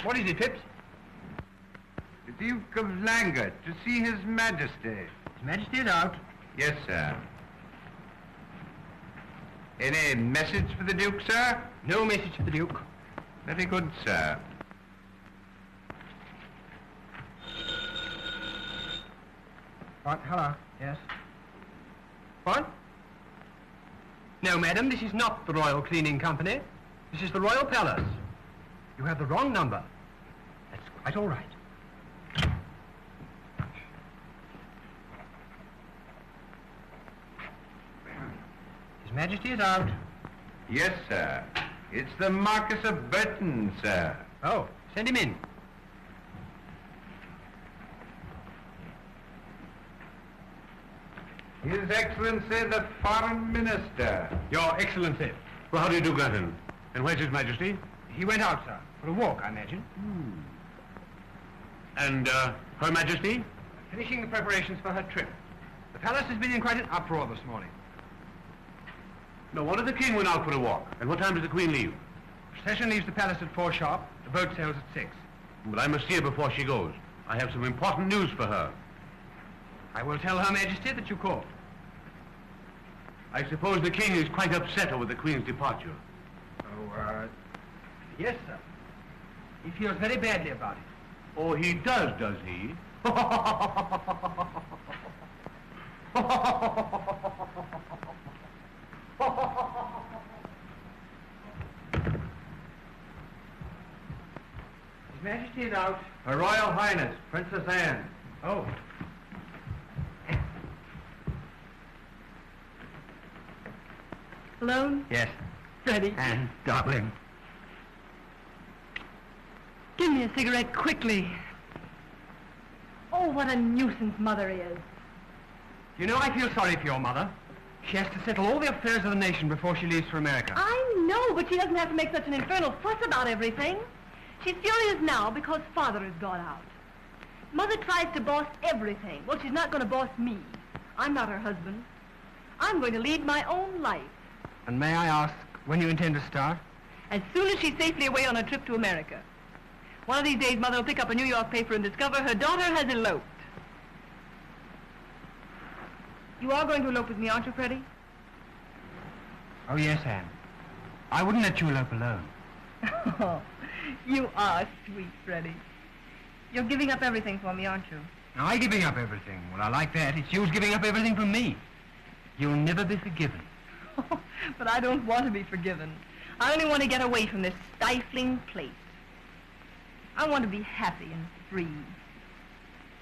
What is it, Phipps? The Duke of Languet, to see His Majesty. His Majesty is out. Yes, sir. Any message for the Duke, sir? No message for the Duke. Very good, sir. What? Hello. Yes. What? No, madam, this is not the Royal Cleaning Company. This is the Royal Palace. You have the wrong number. That's quite all right. His Majesty is out. Yes, sir. It's the Marquis of Birten, sir. Oh, send him in. His Excellency, the Foreign Minister. Your Excellency. Well, how do you do, Granton? And where's His Majesty? He went out, sir, for a walk, I imagine. And, Her Majesty? Finishing the preparations for her trip. The palace has been in quite an uproar this morning. No wonder the King went out for a walk. And what time does the Queen leave? Procession leaves the palace at 4 sharp. The boat sails at 6. But I must see her before she goes. I have some important news for her. I will tell Her Majesty that you called. I suppose the King is quite upset over the Queen's departure. Oh, yes, sir. He feels very badly about it. Oh, he does he? His Majesty is out. Her Royal Highness, Princess Anne. Oh. Alone? Yes. Freddie? Anne, darling. Give me a cigarette quickly. Oh, what a nuisance Mother is. You know, I feel sorry for your mother. She has to settle all the affairs of the nation before she leaves for America. I know, but she doesn't have to make such an infernal fuss about everything. She's furious now because Father has gone out. Mother tries to boss everything. Well, she's not going to boss me. I'm not her husband. I'm going to lead my own life. And may I ask when you intend to start? As soon as she's safely away on a trip to America. One of these days, Mother will pick up a New York paper and discover her daughter has eloped. You are going to elope with me, aren't you, Freddie? Oh, yes, Anne. I wouldn't let you elope alone. Oh, you are sweet, Freddie. You're giving up everything for me, aren't you? Now, I giving up everything. Well, I like that. It's you giving up everything for me. You'll never be forgiven. But I don't want to be forgiven. I only want to get away from this stifling place. I want to be happy and free.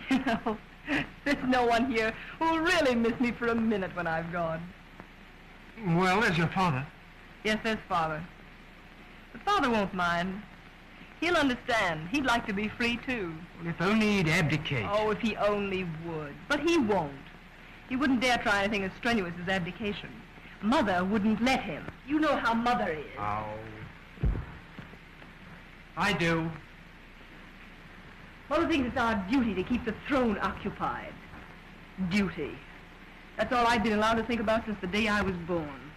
You know, there's no one here who'll really miss me for a minute when I've gone. Well, there's your father. Yes, there's Father. But Father won't mind. He'll understand. He'd like to be free, too. Well, if only he'd abdicate. Oh, if he only would. But he won't. He wouldn't dare try anything as strenuous as abdication. Mother wouldn't let him. You know how Mother is. Oh. I do. Mother thinks it's our duty to keep the throne occupied. Duty. That's all I've been allowed to think about since the day I was born.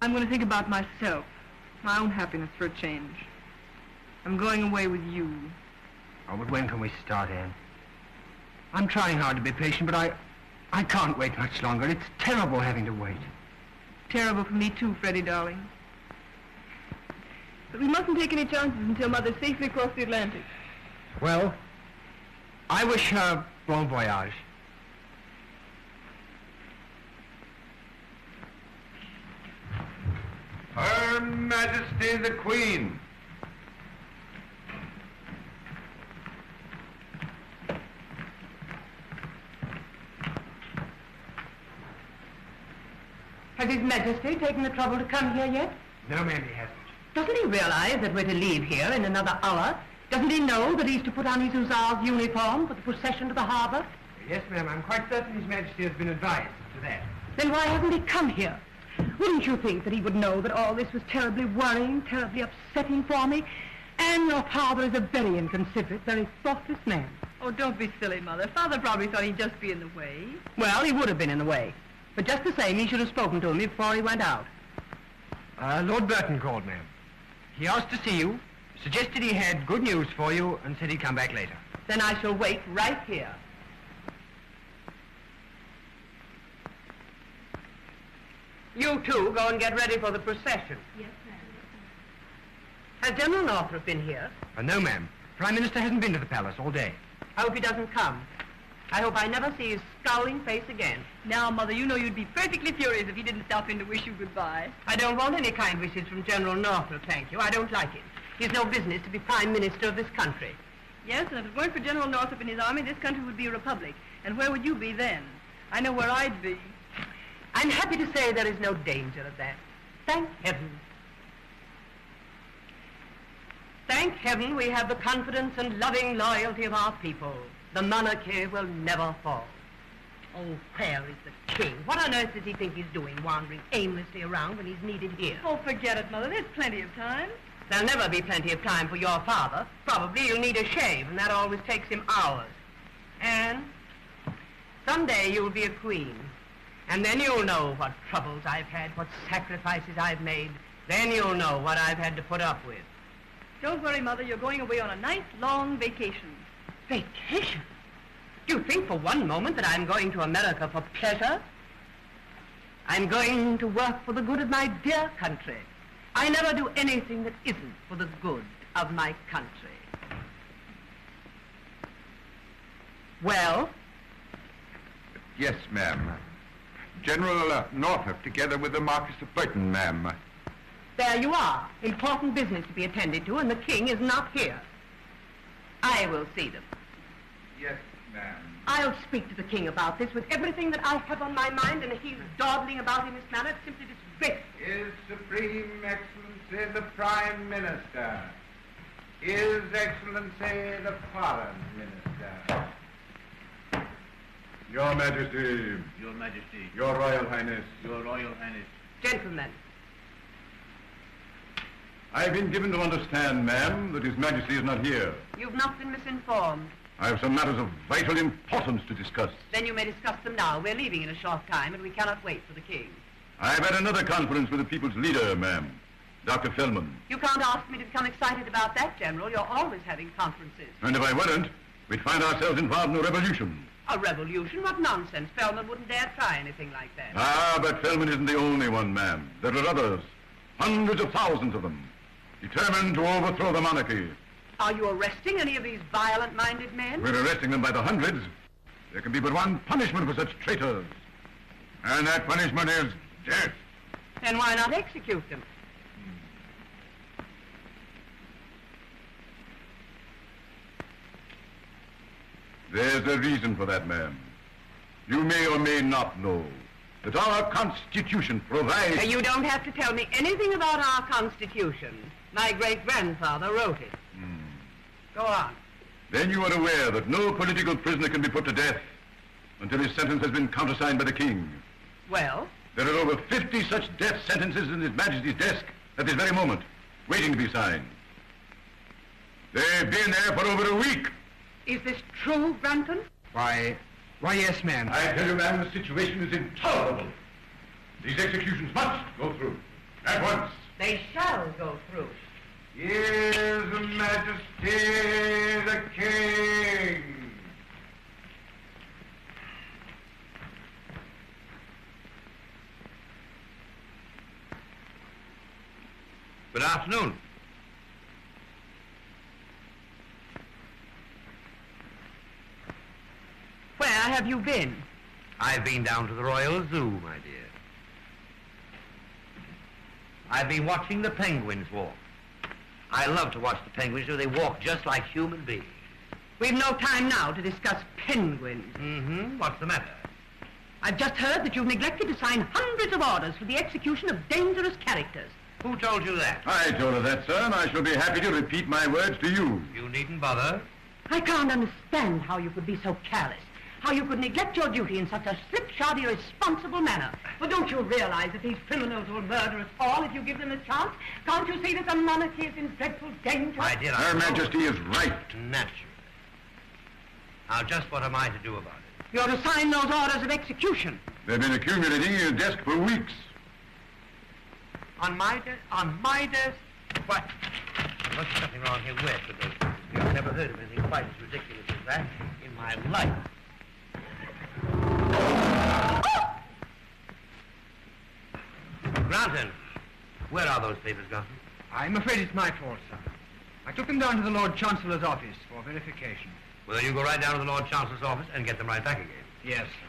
I'm going to think about myself, my own happiness for a change. I'm going away with you. Oh, but when can we start, Anne? I'm trying hard to be patient, but I can't wait much longer. It's terrible having to wait. Terrible for me, too, Freddie, darling. But we mustn't take any chances until Mother's safely across the Atlantic. Well, I wish her bon voyage. Her Majesty the Queen. Has His Majesty taken the trouble to come here yet? No, ma'am, he hasn't. Doesn't he realize that we're to leave here in another hour? Doesn't he know that he's to put on his hussar's uniform for the procession to the harbor? Yes, ma'am, I'm quite certain His Majesty has been advised to that. Then why hasn't he come here? Wouldn't you think that he would know that all this was terribly worrying, terribly upsetting for me? And your father is a very inconsiderate, very thoughtless man. Oh, don't be silly, Mother. Father probably thought he'd just be in the way. Well, he would have been in the way. But just the same, he should have spoken to me before he went out. Lord Burton called, ma'am. He asked to see you, Suggested he had good news for you and said he'd come back later. Then I shall wait right here. You two go and get ready for the procession. Yes, ma'am. Has General Northrup been here? No, ma'am. Prime Minister hasn't been to the palace all day. I hope he doesn't come. I hope I never see his scowling face again. Now, Mother, you know you'd be perfectly furious if he didn't stop in to wish you goodbye. I don't want any kind wishes from General Northrup, thank you. I don't like him. He's no business to be Prime Minister of this country. Yes, and if it weren't for General Northrup and his army, this country would be a republic. And where would you be then? I know where I'd be. I'm happy to say there is no danger of that. Thank heaven. Thank heaven we have the confidence and loving loyalty of our people. The monarchy will never fall. Oh, where is the king? What on earth does he think he's doing, wandering aimlessly around when he's needed here? Oh, forget it, Mother. There's plenty of time. There'll never be plenty of time for your father. Probably you'll need a shave, and that always takes him hours. And someday you'll be a queen. And then you'll know what troubles I've had, what sacrifices I've made. Then you'll know what I've had to put up with. Don't worry, Mother. You're going away on a nice, long vacation. Vacation? Do you think for one moment that I'm going to America for pleasure? I'm going to work for the good of my dear country. I never do anything that isn't for the good of my country. Well? Yes, ma'am. General Northrup, together with the Marquis of Birten, ma'am. There you are. Important business to be attended to, and the king is not here. I will see them. Yes, ma'am. I'll speak to the king about this with everything that I have on my mind, and if he's dawdling about in this manner, it's simply disgraceful. His Supreme Excellency the Prime Minister. His Excellency the Foreign Minister. Your Majesty. Your Majesty. Your Royal Highness. Your Royal Highness. Gentlemen, I've been given to understand, ma'am, that His Majesty is not here. you've not been misinformed. I have some matters of vital importance to discuss. Then you may discuss them now. We're leaving in a short time, and we cannot wait for the king. I've had another conference with the people's leader, ma'am, Dr. Fellman. You can't ask me to become excited about that, General. You're always having conferences. And if I weren't, we'd find ourselves involved in a revolution. A revolution? What nonsense. Fellman wouldn't dare try anything like that. Ah, but Fellman isn't the only one, ma'am. There are others, hundreds of thousands of them, determined to overthrow the monarchy. Are you arresting any of these violent-minded men? We're arresting them by the hundreds. There can be but one punishment for such traitors. And that punishment is death. Then why not execute them? There's a reason for that, ma'am. You may or may not know that our Constitution provides... You don't have to tell me anything about our Constitution. My great-grandfather wrote it. Go on. Then you are aware that no political prisoner can be put to death until his sentence has been countersigned by the king. Well? There are over 50 such death sentences in His Majesty's desk at this very moment, waiting to be signed. They've been there for over a week. Is this true, Granton? Why, yes, ma'am. I tell you, ma'am, the situation is intolerable. These executions must go through, at once. They shall go through. His Majesty the King. Good afternoon. Where have you been? I've been down to the Royal Zoo, my dear. I've been watching the penguins walk. I love to watch the penguins, so they walk just like human beings. We've no time now to discuss penguins. What's the matter? I've just heard that you've neglected to sign hundreds of orders for the execution of dangerous characters. Who told you that? I told her that, sir, and I shall be happy to repeat my words to you. You needn't bother. I can't understand how you could be so careless, how you could neglect your duty in such a slipshod, irresponsible manner. But don't you realize that these criminals will murder us all if you give them a chance? Can't you see that the monarchy is in dreadful danger? My dear, Her Majesty is right. Naturally. Now, just what am I to do about it? You're to sign those orders of execution. They've been accumulating in your desk for weeks. On my desk? What? must be something wrong here. Where could those papers be? I've never heard of anything quite as ridiculous as that in my life. Granton, where are those papers, Granton? I'm afraid it's my fault, sir. I took them down to the Lord Chancellor's office for verification. Well, then you go right down to the Lord Chancellor's office and get them right back again. Yes, sir.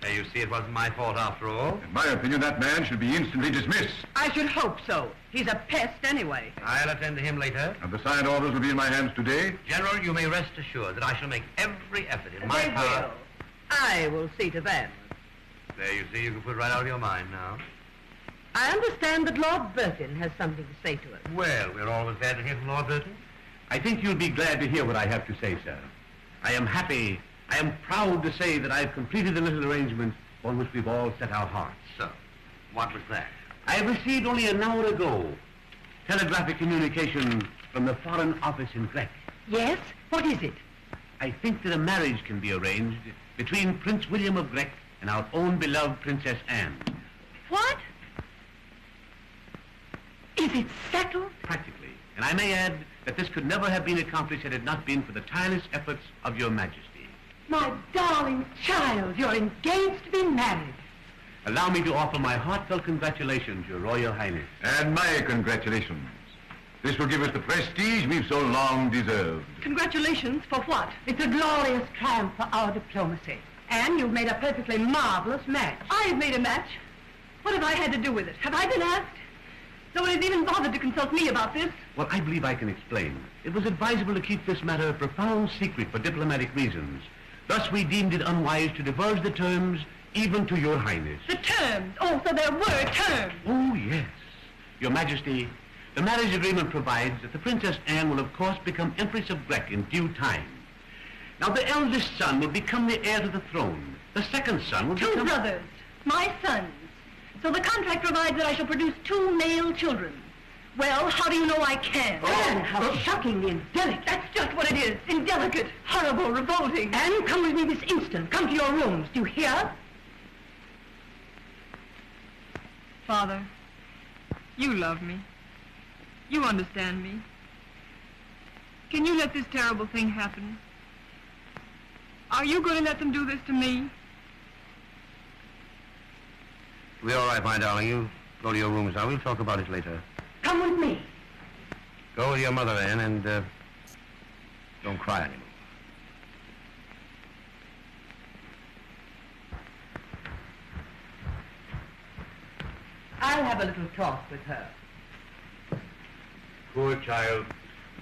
There, you see, it wasn't my fault after all. In my opinion, that man should be instantly dismissed. I should hope so. He's a pest anyway. I'll attend to him later. And the signed orders will be in my hands today. General, you may rest assured that I shall make every effort in my They power. will. I will see to that. There, you see, you can put it right out of your mind now. I understand that Lord Birten has something to say to us. Well, we're always glad to hear from Lord Burton. I think you'll be glad to hear what I have to say, sir. I am happy, I am proud to say that I've completed the little arrangement on which we've all set our hearts. So, what was that? I received only an hour ago telegraphic communication from the Foreign Office in Grec. Yes? What is it? I think that a marriage can be arranged between Prince William of Grec and our own beloved Princess Anne. What? Is it settled? Practically. And I may add that this could never have been accomplished had it not been for the tireless efforts of your Majesty. My darling child, you're engaged to be married. Allow me to offer my heartfelt congratulations, Your Royal Highness. And my congratulations. This will give us the prestige we've so long deserved. Congratulations for what? It's a glorious triumph for our diplomacy. And you've made a perfectly marvelous match. I've made a match? What have I had to do with it? Have I been asked? Nobody's even bothered to consult me about this. Well, I believe I can explain. It was advisable to keep this matter a profound secret for diplomatic reasons. Thus, we deemed it unwise to divulge the terms even to Your Highness. The terms? Oh, so there were terms. Oh, yes. Your Majesty, the marriage agreement provides that the Princess Anne will, of course, become Empress of Grec in due time. Now, the eldest son will become the heir to the throne. The second son will Two become... brothers, my sons. So the contract provides that I shall produce 2 male children. Well, how do you know I can? Anne, how shockingly indelicate. That's just what it is. Indelicate, horrible, revolting. Anne, come with me this instant. Come to your rooms. Do you hear? Father, you love me. You understand me. Can you let this terrible thing happen? Are you going to let them do this to me? We're all right, my darling. You go to your rooms now. We'll talk about it later. Come with me. Go with your mother, Anne, and don't cry anymore. I'll have a little talk with her. Poor child.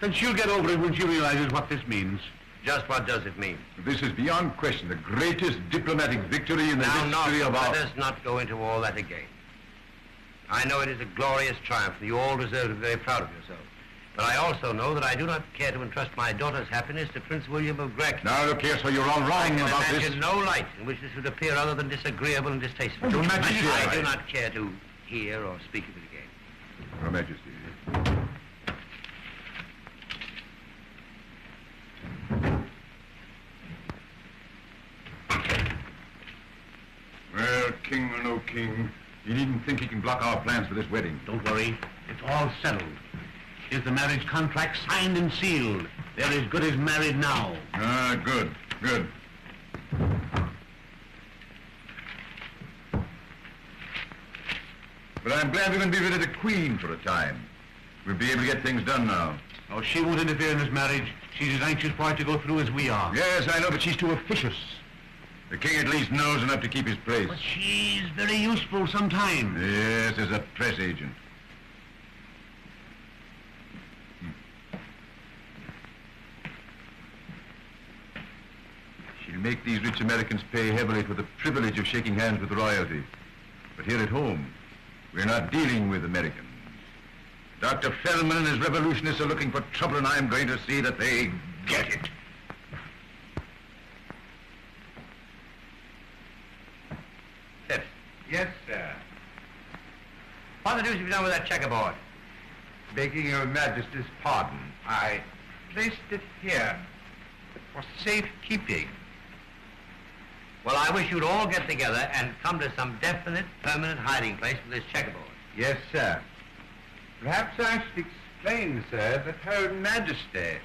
Then she'll get over it when she realizes what this means. Just what does it mean? This is beyond question the greatest diplomatic victory in the Now, history of our... let us not go into all that again. I know it is a glorious triumph, and you all deserve to be very proud of yourselves. But I also know that I do not care to entrust my daughter's happiness to Prince William of Grec. Now, look here, so you're all I wrong can about imagine this. no light in which this would appear other than disagreeable and distasteful. Your Majesty, I do not care to hear or speak of it again. Your Majesty. Well, king or no king, you needn't think he can block our plans for this wedding. Don't worry. It's all settled. Is the marriage contract signed and sealed? They're as good as married now. Ah, good, good. But I'm glad we're going to be rid of the Queen for a time. We'll be able to get things done now. Oh, she won't interfere in this marriage. She's as anxious for it to go through as we are. Yes, I know, but she's too officious. The king at least knows enough to keep his place. But she's very useful sometimes. Yes, as a press agent. She'll make these rich Americans pay heavily for the privilege of shaking hands with royalty. But here at home, we're not dealing with Americans. Dr. Fellman and his revolutionists are looking for trouble, and I'm going to see that they get it. Phipps, Yes, sir. what the deuce have you done with that checkerboard? Begging your Majesty's pardon, I placed it here for safekeeping. Well, I wish you'd all get together and come to some definite, permanent hiding place for this checkerboard. Yes, sir. Perhaps I should explain, sir, that Her Majesty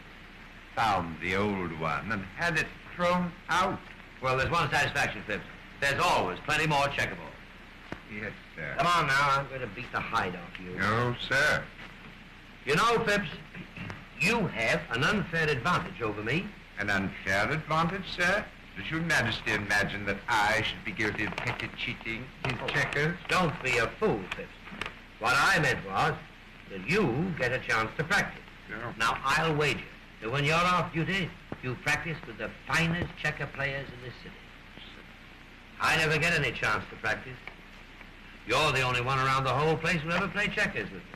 found the old one and had it thrown out. Well, there's one satisfaction, Phipps. There's always plenty more checkerboard. Yes, sir. Come on now, I'm going to beat the hide off you. No, sir. You know, Phipps, you have an unfair advantage over me. An unfair advantage, sir? Does Your Majesty imagine that I should be guilty of petty cheating in checkers? Don't be a fool, Phipps. What I meant was that you get a chance to practice. No. Now, I'll wager that when you're off duty, you practice with the finest checker players in this city. I never get any chance to practice. You're the only one around the whole place who ever played checkers with me.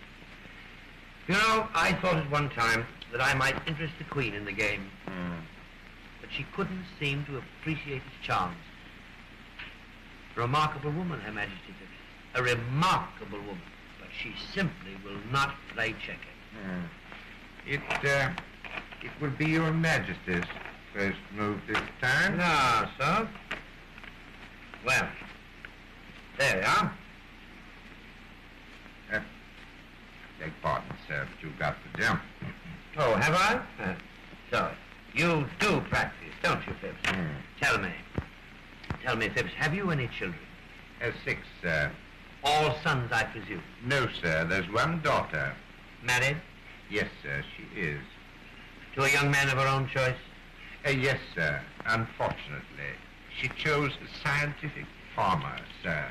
You know, I thought at one time that I might interest the Queen in the game. But she couldn't seem to appreciate its charms. A remarkable woman, Her Majesty Phipps. A remarkable woman. But she simply will not play checkers. It will be Your Majesty's first move this time. No, sir. Well, there we are. Beg pardon, sir, but you've got the jump. Oh, have I? So, you do practice, don't you, Phipps? Tell me, Phipps, have you any children? 6, sir. All sons, I presume. No, sir, there's one daughter. Married? Yes, sir, she is. To a young man of her own choice? Yes, sir. Unfortunately, she chose a scientific farmer, sir.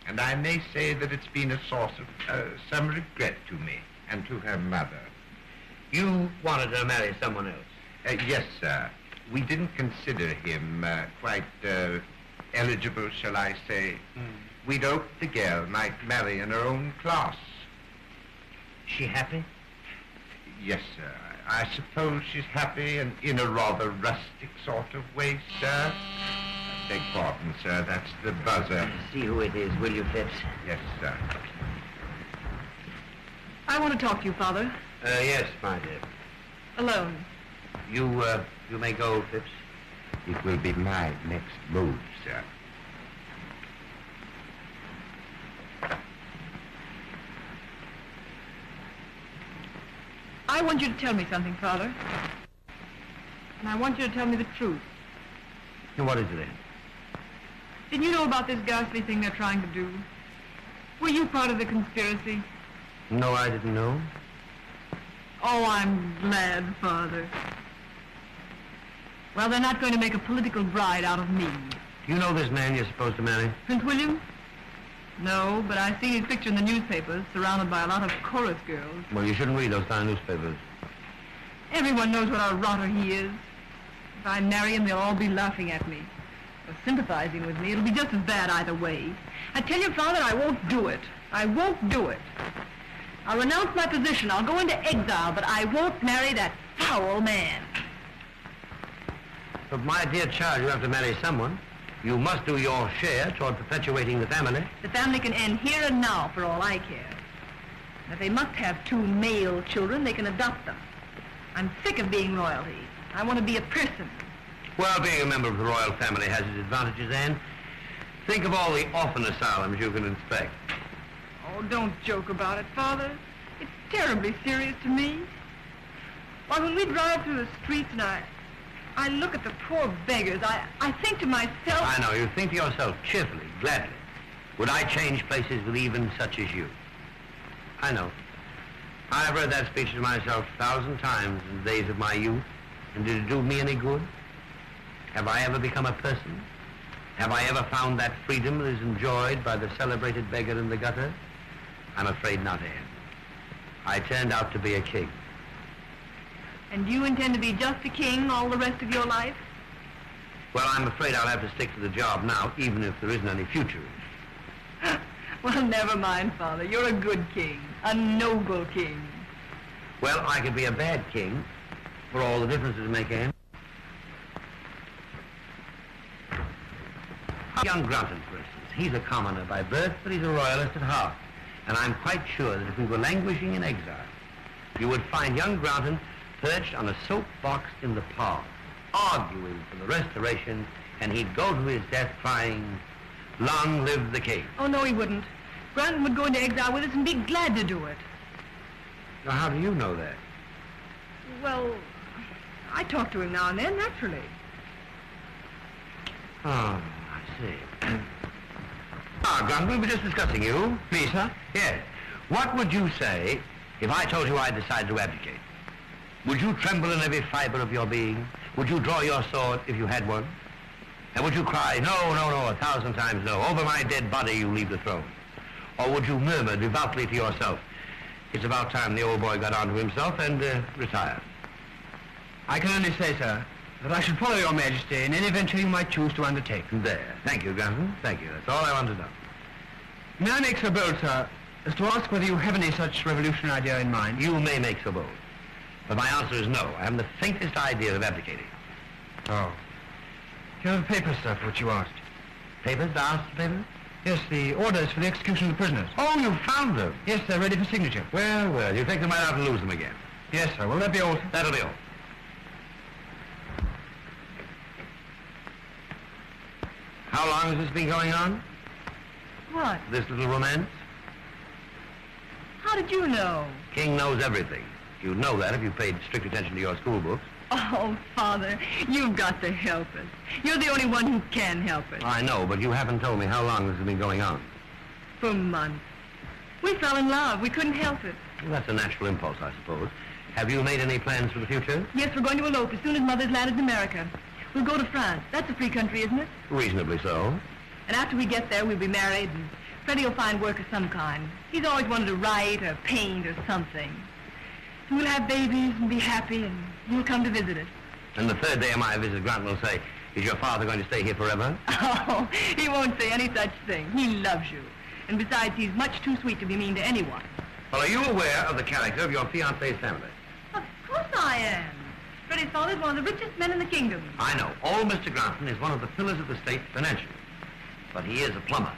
And I may say that it's been a source of some regret to me and to her mother. You wanted to marry someone else? Yes, sir. We didn't consider him quite eligible, shall I say. We'd hoped the girl might marry in her own class. She happy? Yes, sir. I suppose she's happy and in a rather rustic sort of way, sir. Beg pardon, sir. That's the buzzer. See who it is, will you, Phipps? Yes, sir. I want to talk to you, Father. Yes, my dear. Alone. You may go, Phipps. It will be my next move, sir. I want you to tell me something, Father. And I want you to tell me the truth. And what is it, then? Didn't you know about this ghastly thing they're trying to do? Were you part of the conspiracy? No, I didn't know. Oh, I'm glad, Father. Well, they're not going to make a political bride out of me. You know this man you're supposed to marry? Prince William? No, but I've seen his picture in the newspapers, surrounded by a lot of chorus girls. Well, you shouldn't read those kind of newspapers. Everyone knows what a rotter he is. If I marry him, they'll all be laughing at me. Or sympathizing with me. It'll be just as bad either way. I tell you, Father, I won't do it. I won't do it. I'll renounce my position. I'll go into exile, but I won't marry that foul man. But my dear child, you have to marry someone. You must do your share toward perpetuating the family. The family can end here and now, for all I care. And if they must have 2 male children, they can adopt them. I'm sick of being royalty. I want to be a person. Well, being a member of the royal family has its advantages, Anne. Think of all the orphan asylums you can inspect. Oh, don't joke about it, Father. It's terribly serious to me. Why, when we drive through the streets and I look at the poor beggars, I think to myself... I know. You think to yourself cheerfully, gladly. Would I change places with even such as you? I know. I've read that speech to myself 1,000 times in the days of my youth. And did it do me any good? Have I ever become a person? Have I ever found that freedom that is enjoyed by the celebrated beggar in the gutter? I'm afraid not, Anne. I turned out to be a king. And do you intend to be just a king all the rest of your life? Well, I'm afraid I'll have to stick to the job now, even if there isn't any future. Well, never mind, Father. You're a good king. A noble king. Well, I could be a bad king, for all the difference it would make, Anne. Young Granton, for instance. He's a commoner by birth, but he's a royalist at heart. And I'm quite sure that if we were languishing in exile, you would find young Granton perched on a soapbox in the park, arguing for the Restoration, and he'd go to his death crying, "Long live the king." Oh, no, he wouldn't. Granton would go into exile with us and be glad to do it. Now, how do you know that? Well, I talk to him now and then, naturally. Oh, I see. Granton, we were just discussing you. Me, sir? Yes. What would you say if I told you I decided to abdicate? Would you tremble in every fiber of your being? Would you draw your sword if you had one? And would you cry, no, no, no, 1,000 times no, over my dead body you leave the throne? Or would you murmur devoutly to yourself, it's about time the old boy got onto himself and retired? I can only say, sir, that I should follow your majesty in any venture you might choose to undertake. There. Thank you, Granton. Thank you. That's all I want to know. May I make so bold, sir, as to ask whether you have any such revolutionary idea in mind? You may make so bold. But my answer is no. I haven't the faintest idea of abdicating. Oh. Here are the papers, sir, for which you asked. Papers? The Astor papers? Yes, the orders for the execution of the prisoners. Oh, you found them? Yes, they're ready for signature. Well, well, you take them right out and lose them again. Yes, sir. Will that be all? That'll be all. How long has this been going on? What? This little romance? How did you know? King knows everything. You'd know that if you paid strict attention to your school books. Oh, Father, you've got to help us. You're the only one who can help us. I know, but you haven't told me how long this has been going on. For months. We fell in love. We couldn't help it. Well, that's a natural impulse, I suppose. Have you made any plans for the future? Yes, we're going to elope as soon as Mother's landed in America. We'll go to France. That's a free country, isn't it? Reasonably so. And after we get there, we'll be married, and Freddie will find work of some kind. He's always wanted to write or paint or something. So we'll have babies and be happy, and you'll come to visit us. And the third day of my visit, Granton will say, is your father going to stay here forever? Oh, he won't say any such thing. He loves you. And besides, he's much too sweet to be mean to anyone. Well, are you aware of the character of your fiancé's family? Of course I am. Freddie's father's one of the richest men in the kingdom. I know. Old Mr. Granton is one of the pillars of the state financially. But he is a plumber.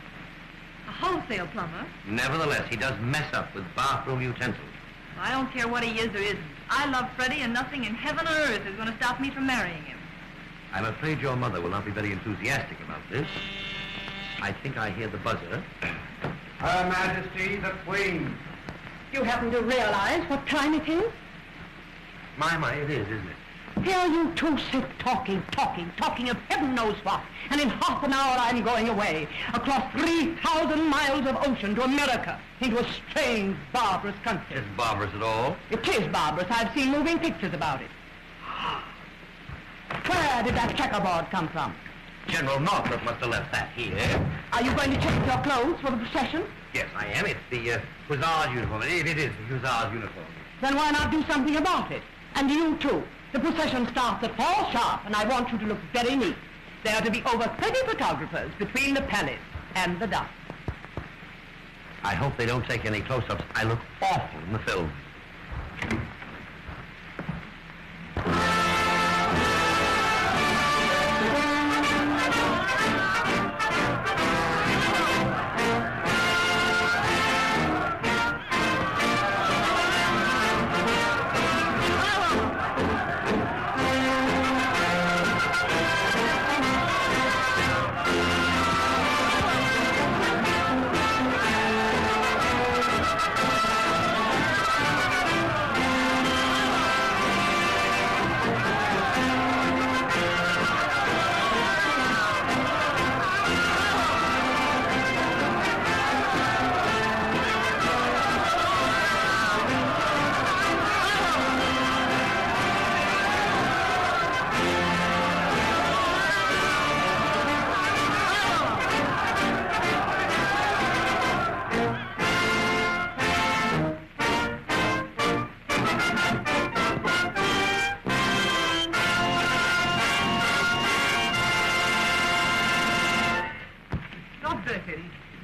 A wholesale plumber. Nevertheless, he does mess up with bathroom utensils. I don't care what he is or isn't. I love Freddie, and nothing in heaven or earth is going to stop me from marrying him. I'm afraid your mother will not be very enthusiastic about this. I think I hear the buzzer. Her Majesty the Queen. You happen to realize what time it is? My, it is, isn't it? Here you two sit talking of heaven knows what. And in half an hour I'm going away, across 3,000 miles of ocean to America, into a strange, barbarous country. Is it barbarous at all? It is barbarous. I've seen moving pictures about it. Where did that checkerboard come from? General Northrup must have left that here. Are you going to change your clothes for the procession? Yes, I am. It's the hussar's uniform. It is the hussar's uniform. Then why not do something about it? And you too. The procession starts at 4 sharp, and I want you to look very neat. There are to be over 30 photographers between the palace and the dusk. I hope they don't take any close-ups. I look awful in the film.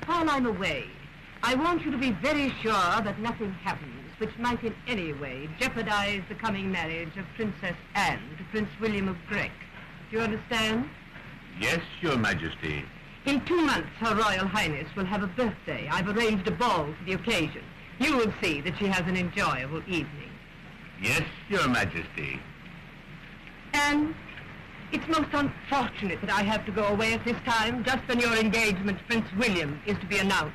While I'm away, I want you to be very sure that nothing happens which might in any way jeopardize the coming marriage of Princess Anne to Prince William of Grec. Do you understand? Yes, Your Majesty. In 2 months, Her Royal Highness will have a birthday. I've arranged a ball for the occasion. You will see that she has an enjoyable evening. Yes, Your Majesty. And it's most unfortunate that I have to go away at this time, just when your engagement to Prince William is to be announced.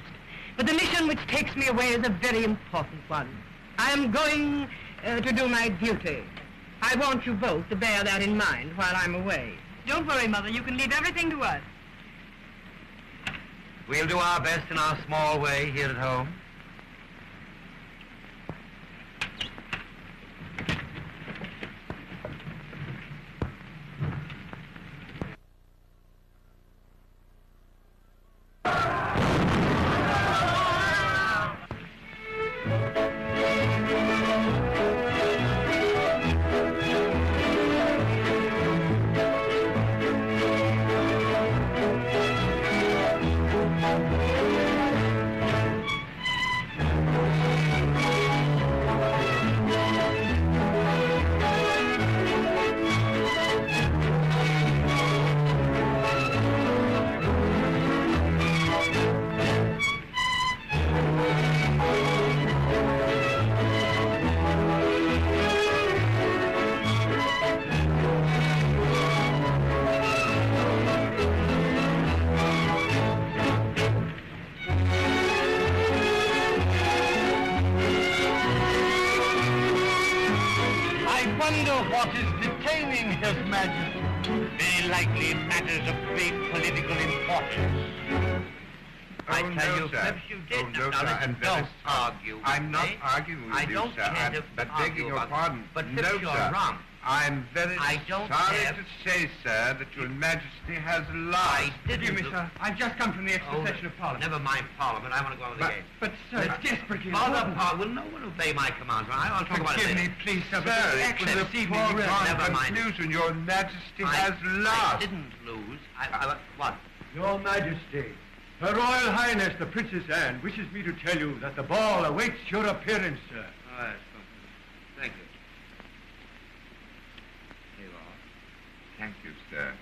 But the mission which takes me away is a very important one. I am going to do my duty. I want you both to bear that in mind while I'm away. Don't worry, Mother. You can leave everything to us. We'll do our best in our small way here at home. What is detaining His Majesty? Very likely matters of great political importance. I tell you, sir. Phipps, you did. No, now, sir, listen, I'm don't very sorry. argue with I'm not me. arguing with I you, don't sir. care to But argue begging your about it. pardon, But no, Phipps, you're sir. wrong. I'm very I don't sorry care. to say, sir, that your Majesty has lied. I didn't. Forgive me, sir. I've just come from the extra Oh, session of Parliament. Never mind Parliament. I want to go on with the game. But, sir, it's desperately Father, important. will no one obey my commands? I'll talk about it Forgive later. me, please, sir, but Sir, the it action was a this evening requires... foregone Never mind. conclusion. Your Majesty I has lost. didn't lose. What? Your Majesty, Her Royal Highness the Princess Anne wishes me to tell you that the ball awaits your appearance, sir. Oh, that's something. Thank you. Here you are. Thank you, sir.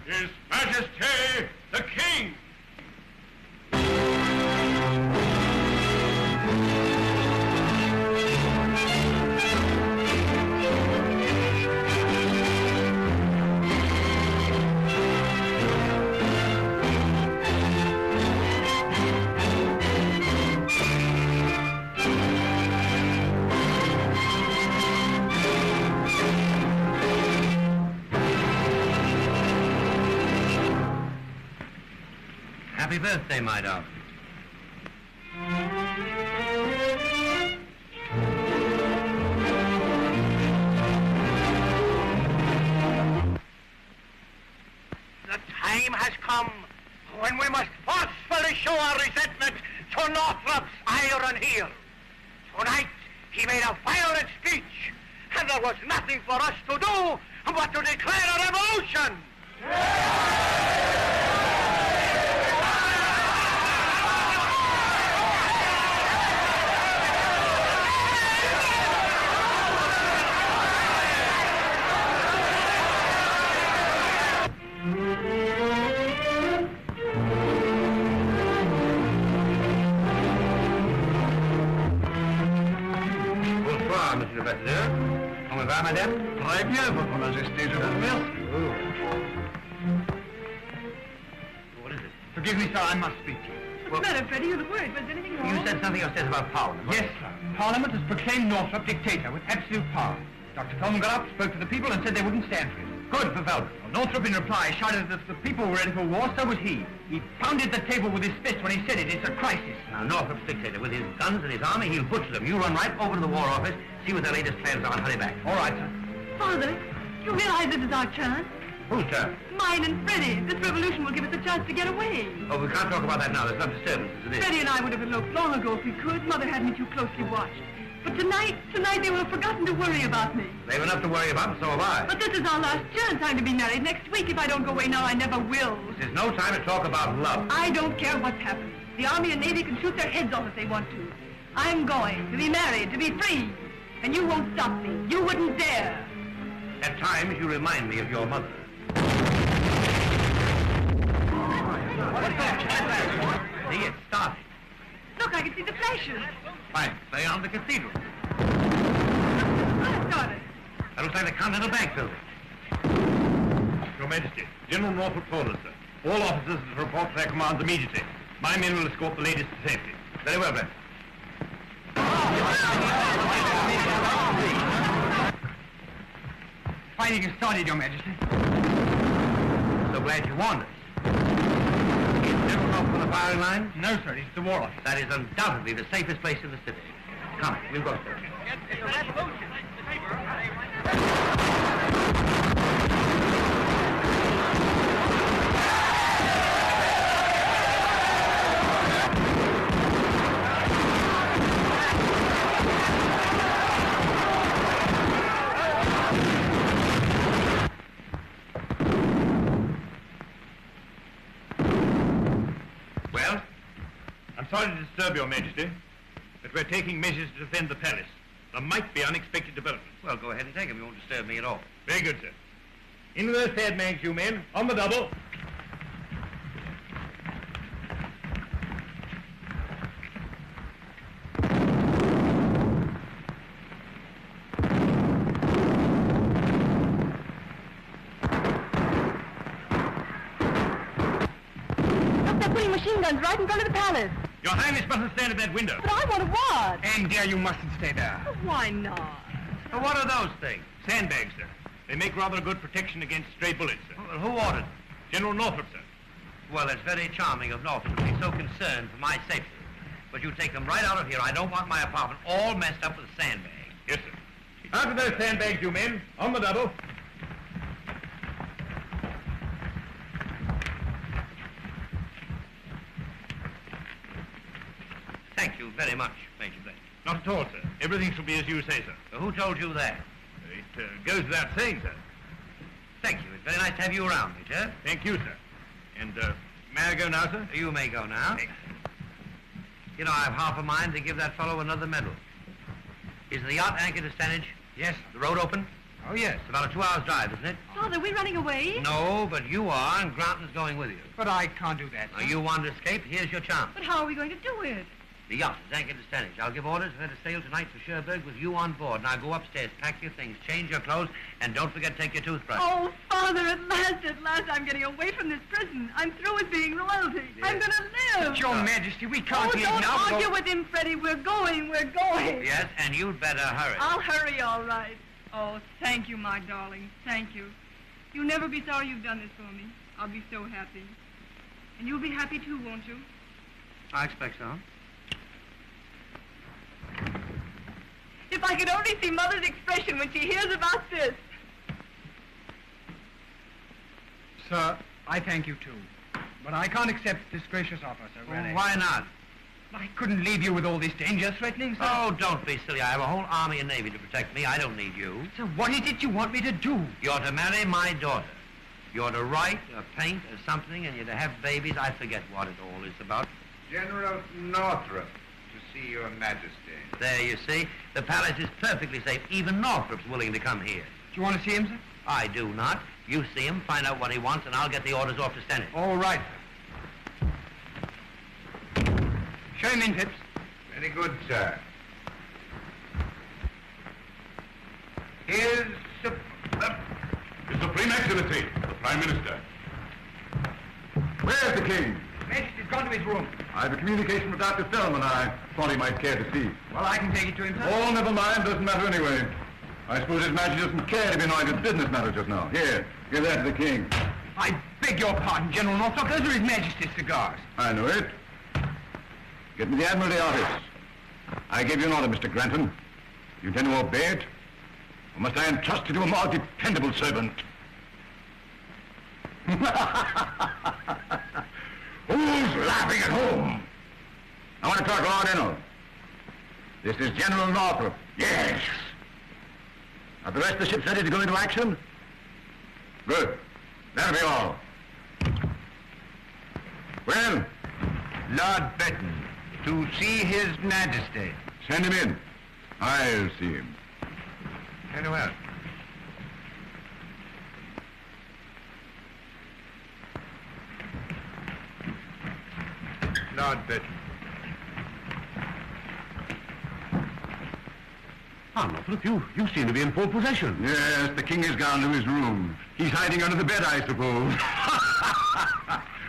His Majesty the King! Happy birthday, my darling. The time has come when we must forcefully show our resentment to Northrup's iron heel. Tonight, he made a violent speech, and there was nothing for us to do but to declare a revolution. Bonsoir, monsieur le ambassadeur. Comment va, madame? Très bien, Votre Majesté, je vous remercie. What is it? Forgive me, sir, I must speak to you. What's the matter, Freddie? You look worried. Was anything wrong? You said something upstairs about Parliament. Yes, sir. Parliament has proclaimed Northrup dictator with absolute power. Dr. Fellman got up, spoke to the people, and said they wouldn't stand for it. Good for Velvet. Well, Northrup, in reply, shouted that if the people were ready for war, so was he. He pounded the table with his fist when he said it. It's a crisis. Now, Northrup's dictator, with his guns and his army, he'll butcher them. You run right over to the War Office, see what their latest plans are, and hurry back. All right, sir. Father, you realize this is our chance? Whose turn? Mine and Freddie. This revolution will give us a chance to get away. Oh, we can't talk about that now. There's enough disturbance as it is. Freddie and I would have eloped long ago if we could. Mother had me too closely watched. But tonight they will have forgotten to worry about me. They've enough to worry about, and so have I. But this is our last chance. I'm to be married next week. If I don't go away now, I never will. There's no time to talk about love. I don't care what's happened. The Army and Navy can shoot their heads off if they want to. I'm going to be married, to be free. And you won't stop me. You wouldn't dare. At times, you remind me of your mother. See, it started. Look, I can see the flashes. Fine. Play on the cathedral. It started. That looks like the Continental Bank building. Your Majesty, General Northrup told us, sir. All officers to report to their commands immediately. My men will escort the ladies to safety. Very well, Blent. Fighting has started, Your Majesty. So glad you warned us. Is General Northrup on the firing line? No, sir, it's the War Office. That is undoubtedly the safest place in the city. Come, we'll go, sir. Well? I'm sorry to disturb Your Majesty, but we're taking measures to defend the palace. There might be unexpected developments. Well, go ahead and take them. You won't disturb me at all. Very good, sir. In with those sandbags, you men. On the double. Look, they're putting machine guns right in front of the palace. Your Highness mustn't stand at that window. But I want to watch. And, dear, you mustn't stay there. Why not? Well, what are those things? Sandbags, sir. They make rather a good protection against stray bullets, sir. Well, who ordered them? General Northrup, sir. Well, it's very charming of Northrup to be so concerned for my safety. But you take them right out of here. I don't want my apartment all messed up with sandbags. Yes, sir. Out with those sandbags, you men. On the double. Thank you very much, Major Blent. Not at all, sir. Everything shall be as you say, sir. Who told you that? It goes without saying, sir. Thank you. It's very nice to have you around, Major. Thank you, sir. And, may I go now, sir? You may go now. Thanks. You know, I have half a mind to give that fellow another medal. Is the yacht anchored to Stanage? Yes. The road open? Oh, yes. It's about a 2-hour drive, isn't it? Father, we're running away. No, but you are, and Granton's going with you. But I can't do that. Now, you want to escape? Here's your chance. But how are we going to do it? The yacht is anchored to Stanage. I'll give orders for her to sail tonight for Cherbourg with you on board. Now go upstairs, pack your things, change your clothes, and don't forget to take your toothbrush. Oh, Father, at last, I'm getting away from this prison. I'm through with being royalty. Yes. I'm going to live. But, Your Majesty, we can't leave don't now. argue with him, Freddie. We're going. Yes, and you'd better hurry. I'll hurry, all right. Oh, thank you, my darling. Thank you. You'll never be sorry you've done this for me. I'll be so happy. And you'll be happy, too, won't you? I expect so. If I could only see Mother's expression when she hears about this. Sir, I thank you, too. But I can't accept this gracious offer, sir, really. Why not? I couldn't leave you with all this danger threatening, sir. Oh, don't be silly. I have a whole army and navy to protect me. I don't need you. Sir, what is it you want me to do? You're to marry my daughter. You're to write or paint or something, and you're to have babies. I forget what it all is about. General Northrup, to see Your Majesty. There, you see. The palace is perfectly safe. Even Northrup's willing to come here. Do you want to see him, sir? I do not. You see him, find out what he wants, and I'll get the orders off to Stanage. All right, sir. Show him in, Phipps. Very good, sir. Here's His Supreme Excellency, the Prime Minister. Where's the King? Majesty's gone to his room. I have a communication with Dr. Fellman I thought he might care to see. Well, I can take it to him, sir. Oh, never mind. Doesn't matter anyway. I suppose His Majesty doesn't care to be annoyed with business matters just now. Here, give that to the King. I beg your pardon, General Northrup. Those are His Majesty's cigars. I know it. Get me the Admiralty office. I gave you an order, Mr. Granton. You intend to obey it? Or must I entrust you to a more dependable servant? Who's laughing at home? I want to talk to Lord Enel. This is General Northrup. Yes. Are the rest of the ships ready to go into action? Good. That'll be all. Well? Lord Birten, to see His Majesty. Send him in. I'll see him. Very well. Lord Burton. Ah, Northrup, you seem to be in full possession. Yes, the king has gone to his room. He's hiding under the bed, I suppose.